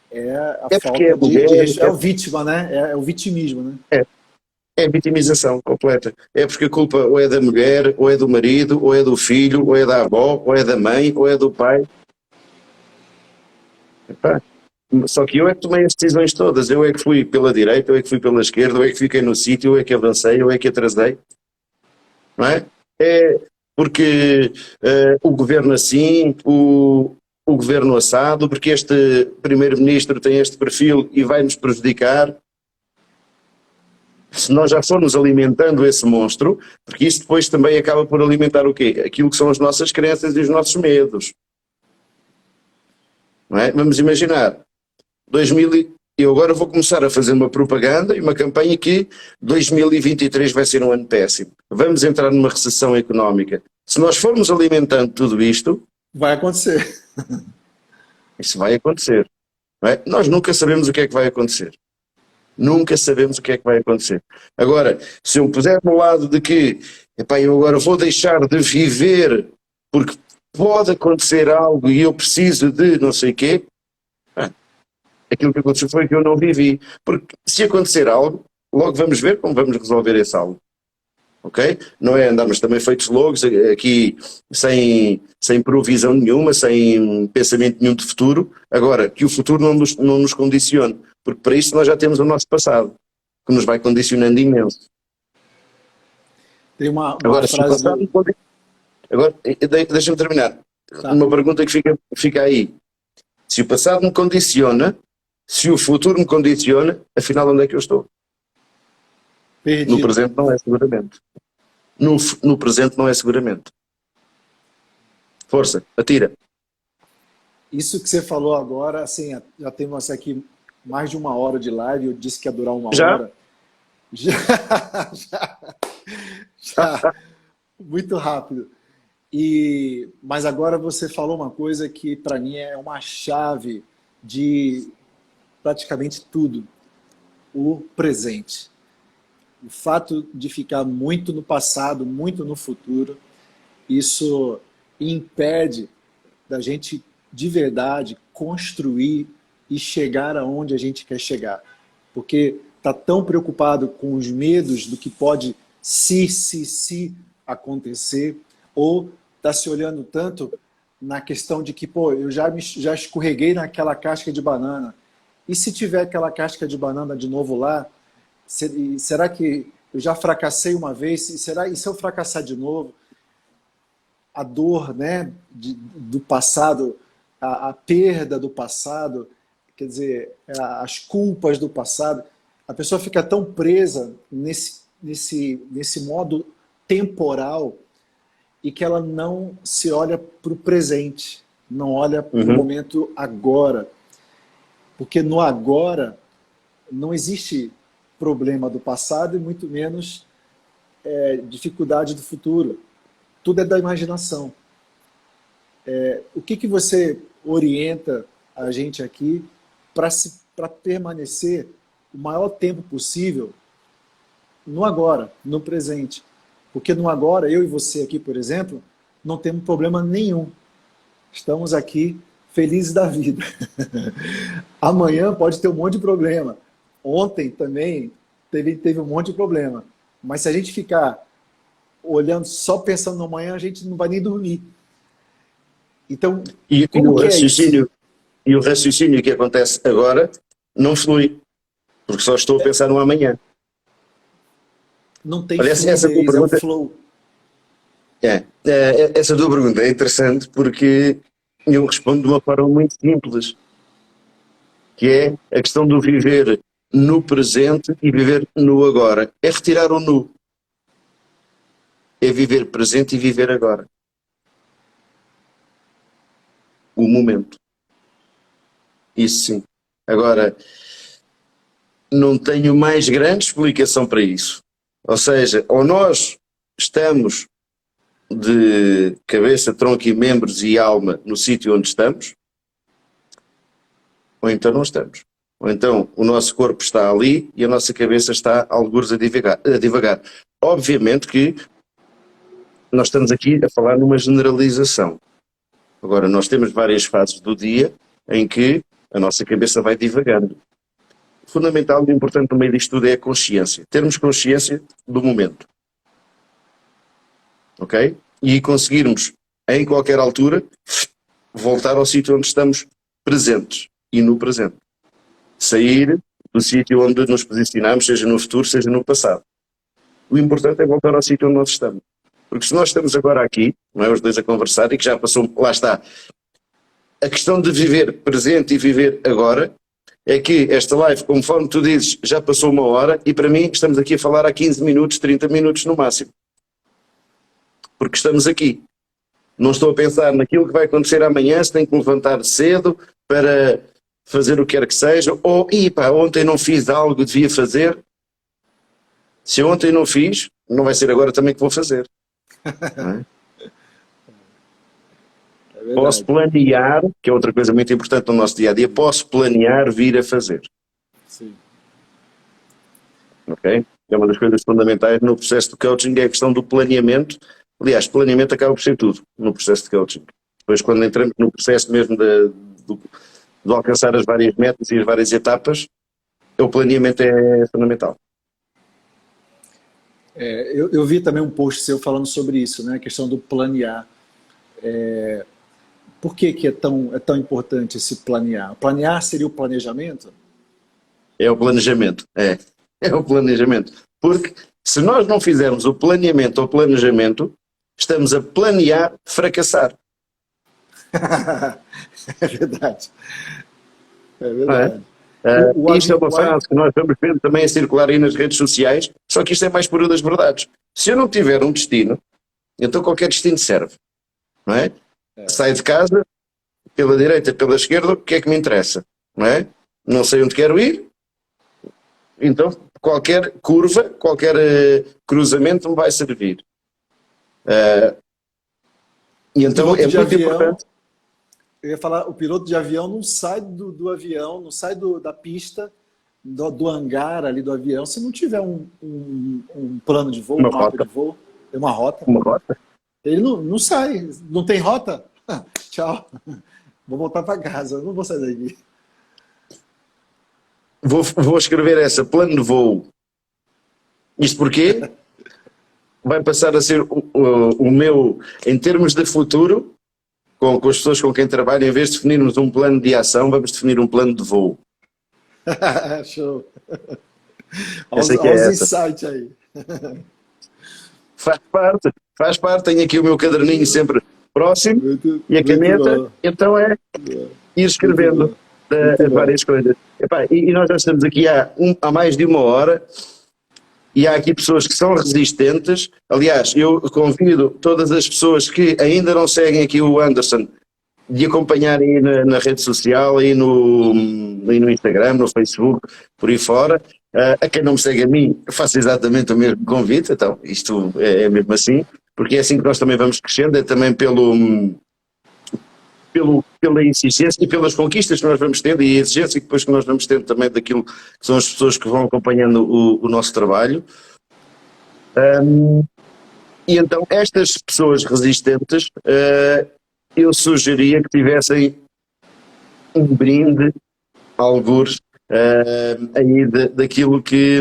é a falta de... É o vítima, né? É o vitimismo, né? É vitimização completa. É porque a culpa ou é da mulher, ou é do marido, ou é do filho, ou é da avó, ou é da mãe, ou é do pai. Epá, só que eu é que tomei as decisões todas. Eu é que fui pela direita, eu é que fui pela esquerda, eu é que fiquei no sítio, eu é que avancei, eu é que atrasei. Não é? É porque o governo assim, o governo assado, porque este primeiro-ministro tem este perfil e vai nos prejudicar. Se nós já formos alimentando esse monstro, porque isso depois também acaba por alimentar o quê? Aquilo que são as nossas crenças e os nossos medos. Não é? Vamos imaginar, 2000 eu agora vou começar a fazer uma propaganda e uma campanha que 2023 vai ser um ano péssimo. Vamos entrar numa recessão económica. Se nós formos alimentando tudo isto, Vai acontecer. isso vai acontecer. Não é? Nós nunca sabemos o que é que vai acontecer. Nunca sabemos o que é que vai acontecer. Agora, se eu puser no lado de que epá, eu agora vou deixar de viver porque pode acontecer algo e eu preciso de não sei o quê, aquilo que aconteceu foi que eu não vivi. Porque se acontecer algo, logo vamos ver como vamos resolver esse algo. Ok? Não é andarmos também feitos loucos aqui sem provisão nenhuma, sem pensamento nenhum de futuro. Agora, que o futuro não nos condicione, porque para isso nós já temos o nosso passado, que nos vai condicionando imenso. Tem uma Agora, se o frase passado... do... Agora, deixa-me terminar. Tá. Uma pergunta que fica aí. Se o passado me condiciona, se o futuro me condiciona, afinal onde é que eu estou? Perdido. No presente não é seguramente. No presente não é seguramente. Força, atira. Isso que você falou agora, assim, já temos aqui mais de 1 hora de live, eu disse que ia durar 1 hora. Já, já, muito rápido. Mas agora você falou uma coisa que para mim é uma chave de praticamente tudo, o presente. O fato de ficar muito no passado, muito no futuro, isso impede da gente de verdade construir e chegar aonde a gente quer chegar. Porque está tão preocupado com os medos do que pode se acontecer, ou está se olhando tanto na questão de que, pô, eu já escorreguei naquela casca de banana. E se tiver aquela casca de banana de novo lá, será que eu já fracassei uma vez? E se eu fracassar de novo? A dor, né, do passado, a perda do passado, quer dizer, as culpas do passado, a pessoa fica tão presa nesse modo temporal e que ela não se olha para o presente, não olha para o momento agora. Porque no agora não existe problema do passado e muito menos dificuldade do futuro. Tudo é da imaginação. O que você orienta a gente aqui para permanecer o maior tempo possível no agora, no presente? Porque no agora, eu e você aqui, por exemplo, não temos problema nenhum. Estamos aqui felizes da vida. Amanhã pode ter um monte de problema. Ontem também teve um monte de problema. Mas se a gente ficar olhando, só pensando no amanhã, a gente não vai nem dormir. Então, como que é isso? E o raciocínio que acontece agora não flui, porque só estou a pensar no amanhã. Não tem Parece essa tua fluidez, pergunta, é o flow. essa tua pergunta é interessante porque eu respondo de uma forma muito simples, que é a questão do viver no presente e viver no agora. É retirar o nu. É viver presente e viver agora. O momento. Isso sim. Agora, não tenho mais grande explicação para isso. Ou seja, ou nós estamos de cabeça, tronco e membros e alma no sítio onde estamos, ou então não estamos. Ou então o nosso corpo está ali e a nossa cabeça está algures a divagar. Obviamente que nós estamos aqui a falar numa generalização. Agora, nós temos várias fases do dia em que a nossa cabeça vai divagando. O fundamental e importante no meio disto tudo é a consciência. Termos consciência do momento. Ok? E conseguirmos, em qualquer altura, voltar ao sítio onde estamos presentes. e no presente. Sair do sítio onde nos posicionamos, seja no futuro, seja no passado. O importante é voltar ao sítio onde nós estamos. Porque se nós estamos agora aqui, não é, os dois a conversar, e que já passou, lá está, a questão de viver presente e viver agora, é que esta live, conforme tu dizes, já passou 1 hora, e para mim estamos aqui a falar há 15 minutos, 30 minutos no máximo. Porque estamos aqui. Não estou a pensar naquilo que vai acontecer amanhã, se tenho que me levantar cedo para fazer o que quer que seja, ou, ontem não fiz algo que devia fazer. Se ontem não fiz, não vai ser agora também que vou fazer. Não é? Posso planear, que é outra coisa muito importante no nosso dia-a-dia, posso planear vir a fazer. Sim. Ok? É uma das coisas fundamentais no processo de coaching, é a questão do planeamento. Aliás, planeamento acaba por ser tudo no processo de coaching. Depois, quando entramos no processo mesmo de alcançar as várias metas e as várias etapas, o planeamento é fundamental. Eu vi também um post seu falando sobre isso, né? A questão do planear. Por que é tão importante esse planear? Planear seria o planejamento? É o planejamento, é o planejamento. Porque se nós não fizermos o planeamento ou planejamento, estamos a planear fracassar. É verdade. É verdade. Isto é uma frase que nós vamos vendo também a circular aí nas redes sociais, só que isto é mais pura das verdades. Se eu não tiver um destino, então qualquer destino serve. Não é? Saio de casa, pela direita, pela esquerda, o que é que me interessa? Não é? Não sei onde quero ir, então qualquer curva, qualquer cruzamento me vai servir. E então é muito importante. Eu ia falar, o piloto de avião não sai do avião, não sai da pista, do hangar ali do avião, se não tiver um plano de voo, um mapa de voo, uma rota. Uma rota. Ele não sai, não tem rota? Tchau, vou voltar para casa, não vou sair daqui. Vou escrever plano de voo. Isto porquê? Vai passar a ser o meu, em termos de futuro, com as pessoas com quem trabalho, em vez de definirmos um plano de ação, vamos definir um plano de voo. Show. Olha os insights aí. Faz parte. Tenho aqui o meu caderninho sempre próximo e a caneta, então é ir escrevendo as várias coisas. E nós já estamos aqui há mais de 1 hora e há aqui pessoas que são resistentes. Aliás, eu convido todas as pessoas que ainda não seguem aqui o Anderson de acompanharem na rede social, aí no Instagram, no Facebook, por aí fora. A quem não me segue a mim, faço exatamente o mesmo convite. Então, isto é mesmo assim, porque é assim que nós também vamos crescendo, é também pela insistência e pelas conquistas que nós vamos tendo e a exigência que depois que nós vamos tendo também daquilo que são as pessoas que vão acompanhando o nosso trabalho. E então estas pessoas resistentes, eu sugeria que tivessem um brinde, algures, aí daquilo que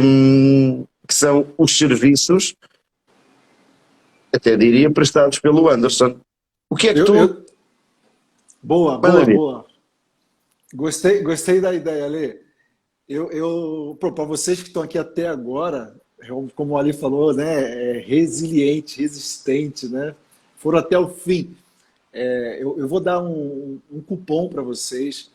são os serviços, até diria, prestados pelo Anderson. O que é que Boa. Gostei da ideia, Ale. Para vocês que estão aqui até agora, como o Ali falou, né, resiliente, resistente, né, foram até o fim. Eu vou dar um cupom para vocês.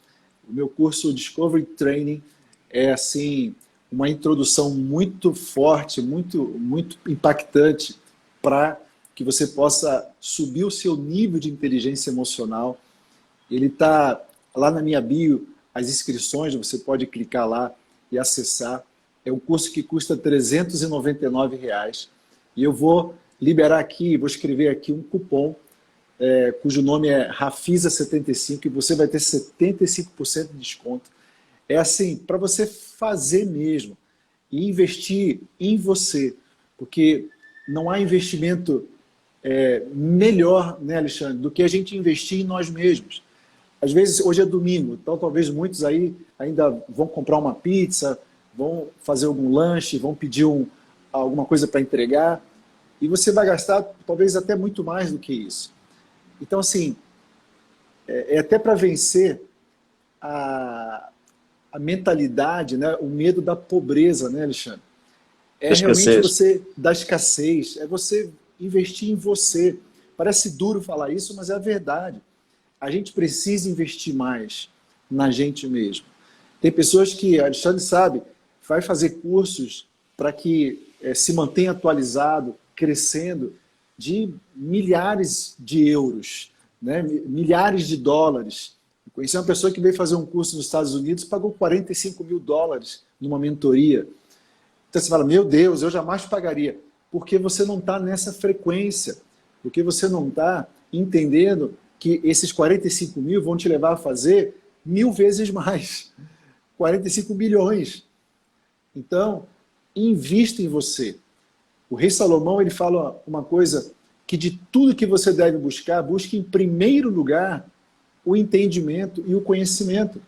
O meu curso Discovery Training é assim uma introdução muito forte, muito impactante para que você possa subir o seu nível de inteligência emocional. Ele está lá na minha bio, as inscrições, você pode clicar lá e acessar. É um curso que custa R$ 399. E eu vou liberar aqui, vou escrever aqui um cupom, cujo nome é Rafisa75, e você vai ter 75% de desconto. É assim, para você fazer mesmo e investir em você, porque não há investimento melhor, né, Alexandre, do que a gente investir em nós mesmos. Às vezes, hoje é domingo, então talvez muitos aí ainda vão comprar uma pizza, vão fazer algum lanche, vão pedir alguma coisa para entregar, e você vai gastar talvez até muito mais do que isso. Então, assim, até para vencer a, a mentalidade, né? O medo da pobreza, né, Alexandre? É realmente Escassez. você, da escassez, é você investir em você. Parece duro falar isso, mas é a verdade. A gente precisa investir mais na gente mesmo. Tem pessoas que, a Alexandre sabe, vai fazer cursos para que se mantenha atualizado, crescendo, de milhares de euros, né? Milhares de dólares. Eu conheci uma pessoa que veio fazer um curso nos Estados Unidos, pagou US$ 45.000 numa mentoria. Então você fala, meu Deus, eu jamais pagaria. Porque você não está nessa frequência. Porque você não está entendendo que esses 45 mil vão te levar a fazer 1.000 vezes mais. 45 bilhões. Então, invista em você. O rei Salomão ele fala uma coisa que de tudo que você deve buscar, busque em primeiro lugar o entendimento e o conhecimento.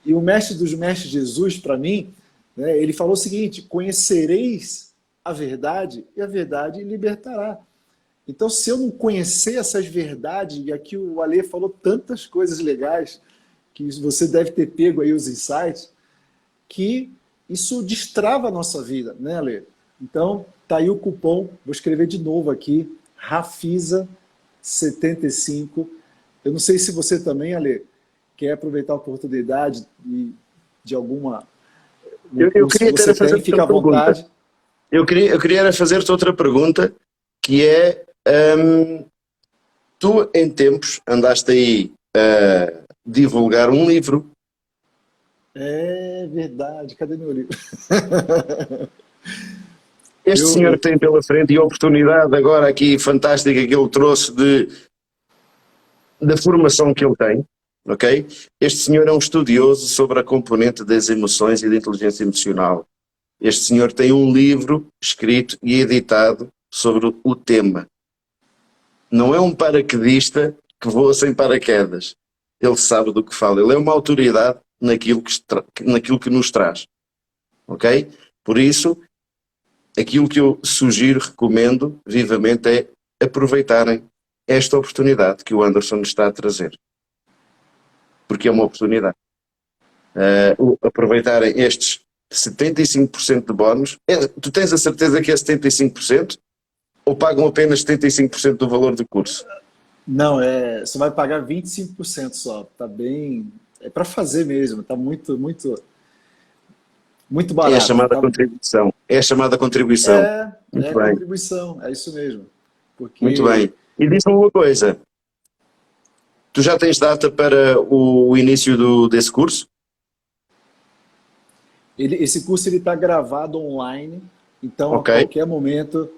E o mestre dos mestres Jesus, para mim, né, ele falou o seguinte, conhecereis a verdade e a verdade libertará. Então, se eu não conhecer essas verdades, e aqui o Ale falou tantas coisas legais, que você deve ter pego aí os insights, que isso destrava a nossa vida, né, Ale? Então, tá aí o cupom, vou escrever de novo aqui, Rafisa75. Eu não sei se você também, Ale, quer aproveitar a oportunidade de alguma um Eu curso que queria ter você a fazer tem, outra fica à pergunta. vontade. Eu queria era fazer-te outra pergunta, que é, tu em tempos andaste aí a divulgar um livro. É verdade, cadê meu livro? Este Eu, senhor eu, tem pela frente e a oportunidade agora aqui fantástica que ele trouxe da formação que ele tem, ok? Este senhor é um estudioso sobre a componente das emoções e da inteligência emocional. Este senhor tem um livro escrito e editado sobre o tema. Não é um paraquedista que voa sem paraquedas. Ele sabe do que fala. Ele é uma autoridade naquilo que nos traz. Ok? Por isso, aquilo que eu sugiro, recomendo vivamente é aproveitarem esta oportunidade que o Anderson nos está a trazer. Porque é uma oportunidade. Aproveitarem estes 75% de bónus. Tu tens a certeza que é 75%? Ou pagam apenas 75% do valor do curso? não, você vai pagar 25% só. Tá bem. É para fazer mesmo, tá muito, muito, muito É a barato. chamada Tá, contribuição. É a chamada contribuição. Muito é bem, contribuição, é isso mesmo. muito Porque bem. E diz-me uma coisa, tu já tens data para o início desse curso? esse curso ele está gravado online, então a Ok, qualquer momento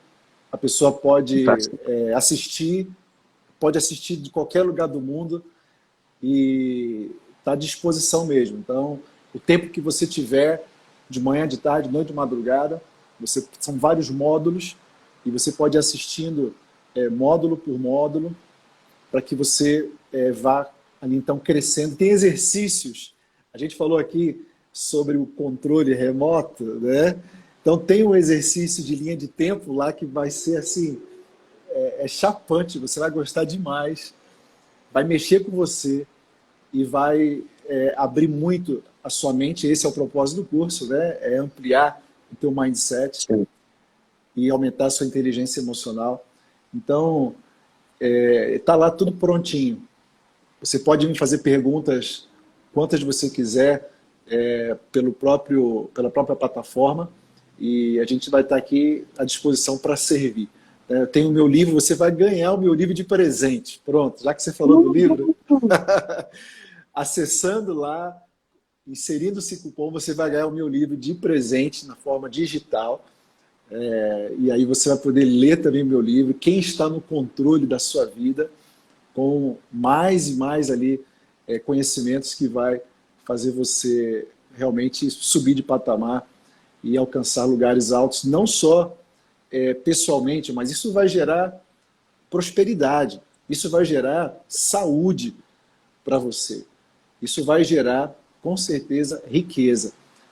a pessoa fantástico. pode assistir de qualquer lugar do mundo e está à disposição mesmo. Então, o tempo que você tiver, de manhã, de tarde, de noite, de madrugada, são vários módulos e você pode ir assistindo módulo por módulo para que você vá ali então crescendo. Tem exercícios, a gente falou aqui sobre o controle remoto, né? Então tem um exercício de linha de tempo lá que vai ser assim, chapante, você vai gostar demais, vai mexer com você e vai abrir muito a sua mente. Esse é o propósito do curso, né? É ampliar o teu mindset Sim. e aumentar a sua inteligência emocional. Então, tá lá tudo prontinho. Você pode me fazer perguntas quantas você quiser pela própria plataforma e a gente vai estar aqui à disposição para servir. Eu tenho o meu livro, você vai ganhar o meu livro de presente. Pronto, já que você falou do livro, acessando lá, inserindo esse cupom, você vai ganhar o meu livro de presente na forma digital. E aí você vai poder ler também o meu livro, Quem está no controle da sua vida, com mais e mais ali conhecimentos que vai fazer você realmente subir de patamar e alcançar lugares altos, não só pessoalmente, mas isso vai gerar prosperidade, isso vai gerar saúde para você, isso vai gerar, com certeza, riqueza.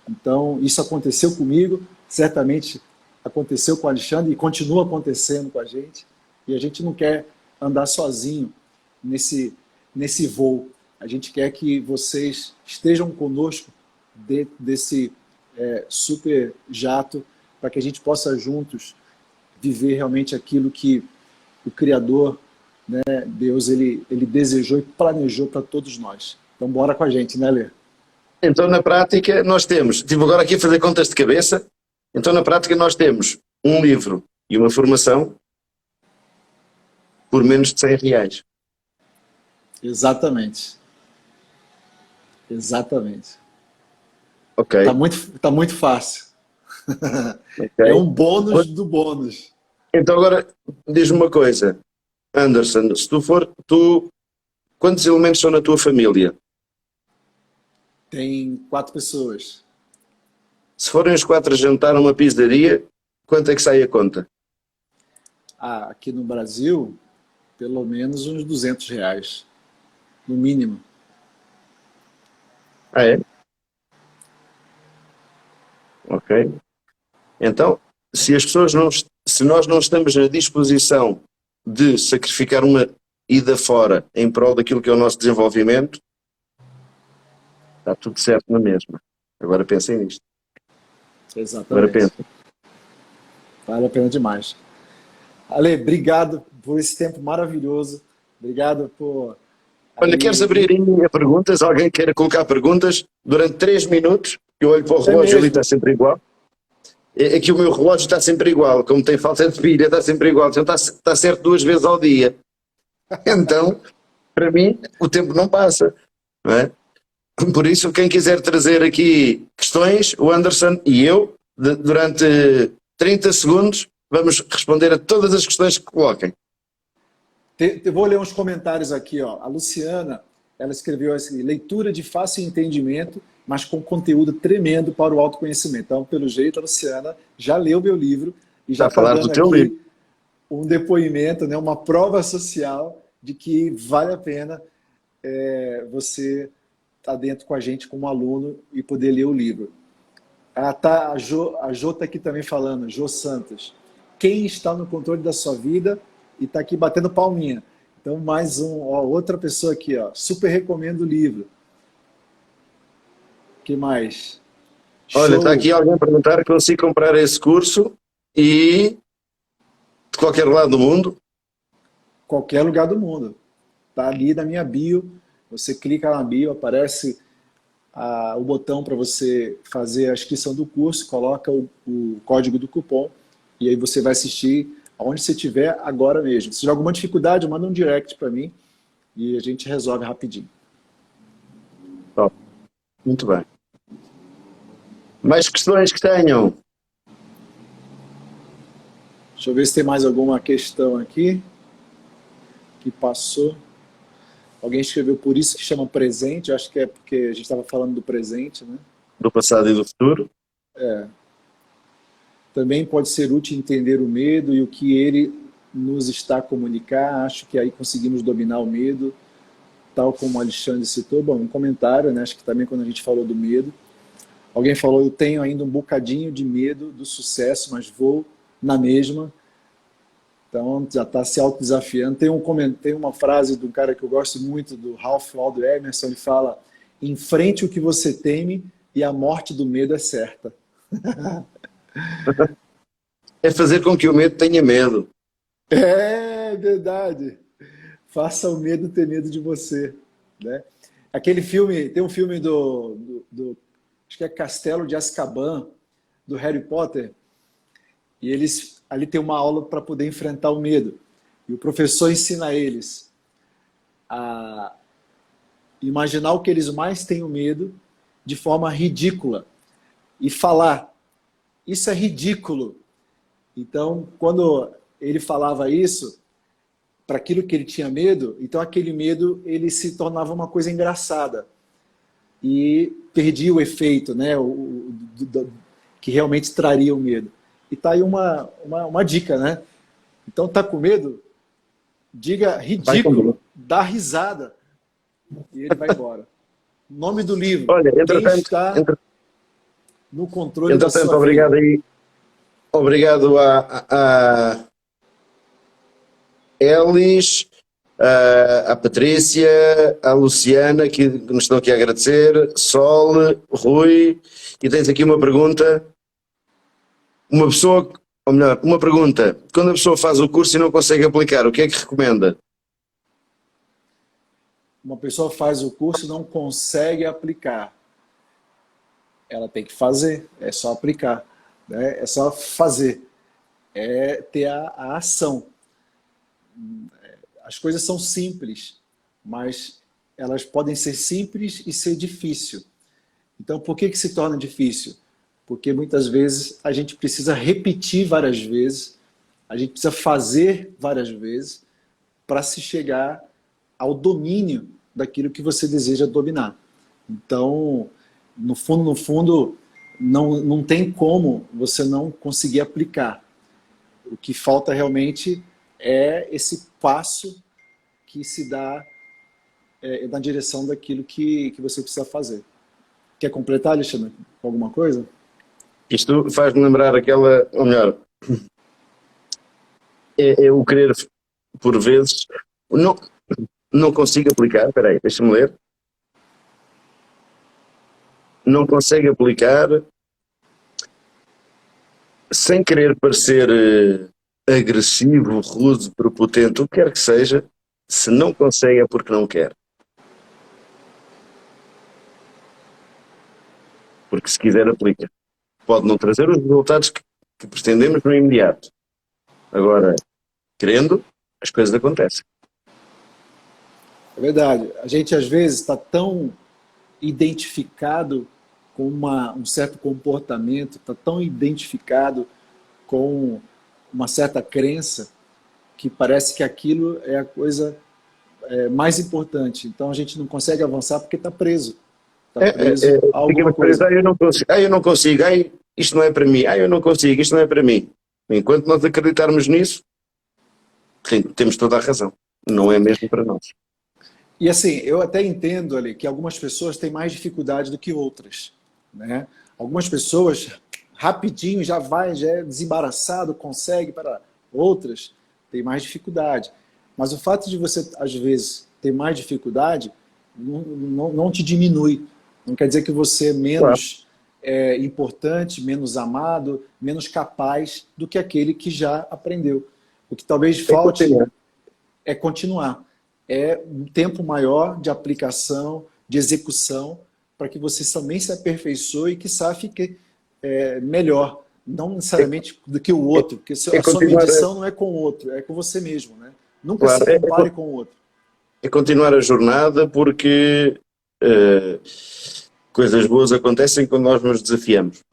Então, isso aconteceu comigo, certamente aconteceu com o Alexandre e continua acontecendo com a gente, e a gente não quer andar sozinho nesse voo. A gente quer que vocês estejam conosco desse super jato, para que a gente possa juntos viver realmente aquilo que o Criador, né, Deus, ele desejou e planejou para todos nós. Então, bora com a gente, né, Lê? Então, na prática, nós temos, estive agora aqui a fazer contas de cabeça, então, na prática, nós temos um livro e uma formação por menos de R$ 100. Exatamente. Exatamente. Ok, Tá muito fácil. É ok. um bônus do bônus. Então, agora, diz-me uma coisa, Anderson, se quantos elementos são na tua família? Tem 4 pessoas. Se forem os 4 a jantar numa pizzaria, quanto é que sai a conta? Aqui no Brasil, pelo menos uns R$ 200, no mínimo. Ah, é? Ok. Então, se nós não estamos na disposição de sacrificar uma ida fora em prol daquilo que é o nosso desenvolvimento, está tudo certo na mesma. Agora pensem nisto. Agora Exatamente. pensem. Vale a pena demais. Ale, obrigado por esse tempo maravilhoso. Obrigado por Olha, queres aí. abrir aí a perguntas? Alguém queira colocar perguntas durante 3 minutos? Eu olho para o É relógio ali, está mesmo. sempre igual. É que o meu relógio está sempre igual. Como tem falta de pilha, está sempre igual. Então está certo 2 vezes ao dia. Então, para mim, o tempo não passa. Não é? Por isso, quem quiser trazer aqui questões, o Anderson e eu, durante 30 segundos, vamos responder a todas as questões que coloquem. Vou ler uns comentários aqui, ó. A Luciana, ela escreveu assim: leitura de fácil entendimento, mas com conteúdo tremendo para o autoconhecimento. Então, pelo jeito, a Luciana já leu meu livro e Está já a está falar do dando teu livro. aqui um depoimento, né, uma prova social de que vale a pena você estar dentro com a gente como aluno e poder ler o livro. A Jo está aqui também falando, Jo Santos. Quem está no controle da sua vida e está aqui batendo palminha. Então, mais outra pessoa aqui, ó. Super recomendo o livro. O que mais? Olha, está Show! aqui alguém a perguntar que consigo comprar esse curso e de qualquer lado do mundo. Qualquer lugar do mundo. Está ali na minha bio. Você clica na bio, aparece o botão para você fazer a inscrição do curso, coloca o código do cupom e aí você vai assistir aonde você estiver agora mesmo. Se tiver alguma dificuldade, manda um direct para mim e a gente resolve rapidinho. Top. Muito bem. Mais questões que tenham? Deixa eu ver se tem mais alguma questão aqui que passou. Alguém escreveu por isso que chama presente, acho que é porque a gente estava falando do presente, né? Do passado e do futuro? Também pode ser útil entender o medo e o que ele nos está a comunicar. Acho que aí conseguimos dominar o medo, tal como o Alexandre citou. Bom, um comentário, né? Acho que também quando a gente falou do medo. Alguém falou, eu tenho ainda um bocadinho de medo do sucesso, mas vou na mesma. Então já está se autodesafiando. Tem uma frase de um cara que eu gosto muito, do Ralph Waldo Emerson, ele fala: enfrente o que você teme e a morte do medo é certa. É fazer com que o medo tenha medo. É verdade. Faça o medo ter medo de você, né? Aquele filme, tem um filme acho que é Castelo de Azkaban, do Harry Potter, e eles ali tem uma aula para poder enfrentar o medo. E o professor ensina eles a imaginar o que eles mais têm medo de forma ridícula e falar: isso é ridículo. Então, quando ele falava isso para aquilo que ele tinha medo, então aquele medo ele se tornava uma coisa engraçada e perdia o efeito, né, que realmente traria o medo. E tá aí uma dica, né? Então tá com medo? Diga Vai comigo. ridículo, dá risada e ele vai embora. Nome do livro: Olha, Quem está no controle da entretanto, sua vida? obrigado aí. Obrigado a Elis. à Patrícia, à Luciana, que nos estão aqui a agradecer, Sol, Rui, e tens aqui uma pergunta. Uma pessoa, ou melhor, uma pergunta. Quando a pessoa faz o curso e não consegue aplicar, o que é que recomenda? Uma pessoa faz o curso e não consegue aplicar. Ela tem que fazer, é só aplicar, né? É só fazer, é ter a ação. As coisas são simples, mas elas podem ser simples e ser difícil. Então, por que se torna difícil? Porque muitas vezes a gente precisa repetir várias vezes, a gente precisa fazer várias vezes para se chegar ao domínio daquilo que você deseja dominar. Então, no fundo, não tem como você não conseguir aplicar. O que falta realmente é esse passo que se dá na direção daquilo que você precisa fazer. Quer completar, Alexandre, com alguma coisa? Isto faz-me lembrar aquela, ou melhor, é o querer, por vezes, não consigo aplicar, espera aí, deixa-me ler. Não consegue aplicar sem querer parecer agressivo, rude, prepotente, o que quer que seja, se não consegue é porque não quer. Porque se quiser aplica. Pode não trazer os resultados que pretendemos no imediato. Agora, querendo, as coisas acontecem. É verdade. A gente às vezes está tão identificado com um certo comportamento, está tão identificado com uma certa crença que parece que aquilo é a coisa mais importante. Então a gente não consegue avançar porque está preso. Está preso a alguma coisa. Eu não consigo, isto não é para mim, eu não consigo, isto não é para mim. Enquanto nós acreditarmos nisso, temos toda a razão. Não é mesmo para nós. E assim, eu até entendo ali que algumas pessoas têm mais dificuldade do que outras, né? Algumas pessoas rapidinho já é desembaraçado, consegue, para outras têm mais dificuldade. Mas o fato de você, às vezes, ter mais dificuldade não te diminui. Não quer dizer que você é menos importante, menos amado, menos capaz do que aquele que já aprendeu. O que talvez falte é continuar. É um tempo maior de aplicação, de execução, para que você também se aperfeiçoe e, quiçá, fique melhor. Não necessariamente do que o outro, porque a sua medição não é com o outro, é com você mesmo, né? Nunca se compare com o outro. É continuar a jornada, porque coisas boas acontecem quando nós nos desafiamos. De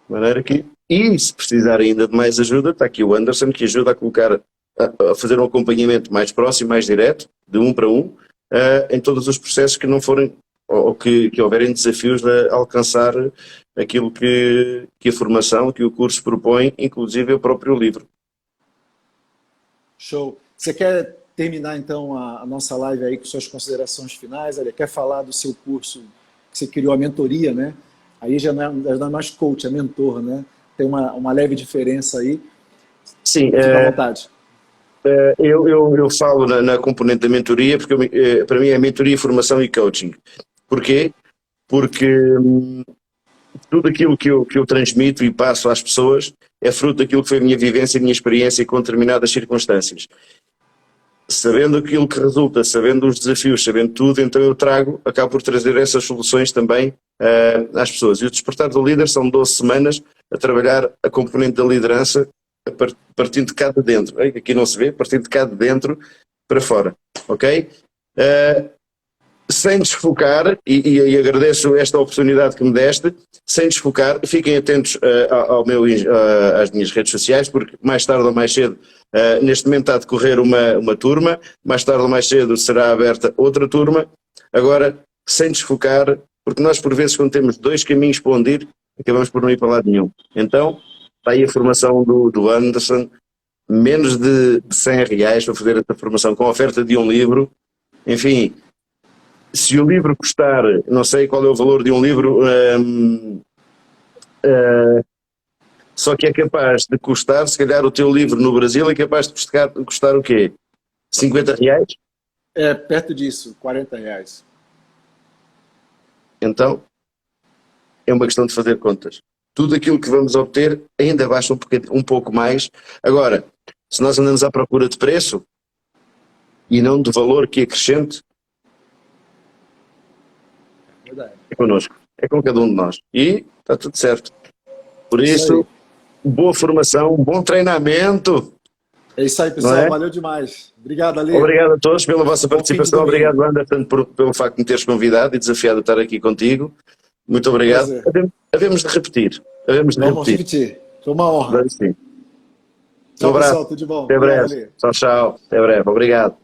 maneira que, e se precisar ainda de mais ajuda, está aqui o Anderson, que ajuda a colocar, a fazer um acompanhamento mais próximo, mais direto, de um para um, em todos os processos que não forem, ou que houverem desafios de alcançar aquilo que a formação, que o curso propõe, inclusive o próprio livro. Show. Você quer terminar então a nossa live aí com suas considerações finais? Quer falar do seu curso que você criou, a mentoria, né? Aí já não é mais coach, é mentor, né? Tem uma leve diferença aí. Sim. Fica à vontade. Eu falo na componente da mentoria, porque para mim é mentoria, formação e coaching. Porquê? Porque tudo aquilo que eu transmito e passo às pessoas é fruto daquilo que foi a minha vivência e a minha experiência com determinadas circunstâncias. Sabendo aquilo que resulta, sabendo os desafios, sabendo tudo, então eu acabo por trazer essas soluções também às pessoas. E o Despertar do Líder são 12 semanas a trabalhar a componente da liderança partindo de cá de dentro. Aqui não se vê, partindo de cá de dentro para fora. Ok? Sem desfocar, e agradeço esta oportunidade que me deste, sem desfocar, fiquem atentos às minhas redes sociais, porque mais tarde ou mais cedo, neste momento está a decorrer uma turma, mais tarde ou mais cedo será aberta outra turma. Agora, sem desfocar, porque nós por vezes quando temos dois caminhos para onde ir, acabamos por não ir para lado nenhum. Então, está aí a formação do Anderson, menos de R$100 para fazer esta formação, com a oferta de um livro. Enfim, se o livro custar, não sei qual é o valor de um livro, só que é capaz de custar, se calhar o teu livro no Brasil é capaz de custar o quê? R$ 50? É perto disso, R$ 40. Então, é uma questão de fazer contas. Tudo aquilo que vamos obter ainda baixa um pouco mais. Agora, se nós andamos à procura de preço e não de valor que acrescente, Verdade. é connosco, é com cada um de nós. E está tudo certo. Por Isso isso, aí. boa formação, bom treinamento, É isso aí, não pessoal. é? Valeu demais. Obrigado, Ale. Obrigado a todos pela vossa Bom fim de participação. domingo. Obrigado, Anderson, pelo facto de me teres convidado e desafiado a estar aqui contigo. Muito obrigado. Prazer. Havemos de repetir. Havemos de Vamos repetir. repetir. Foi uma honra. Vamos sim. Um Tchau, abraço. pessoal. Tudo de bom. Até Obrigado, breve. Ale. Tchau, tchau. Até breve. Obrigado.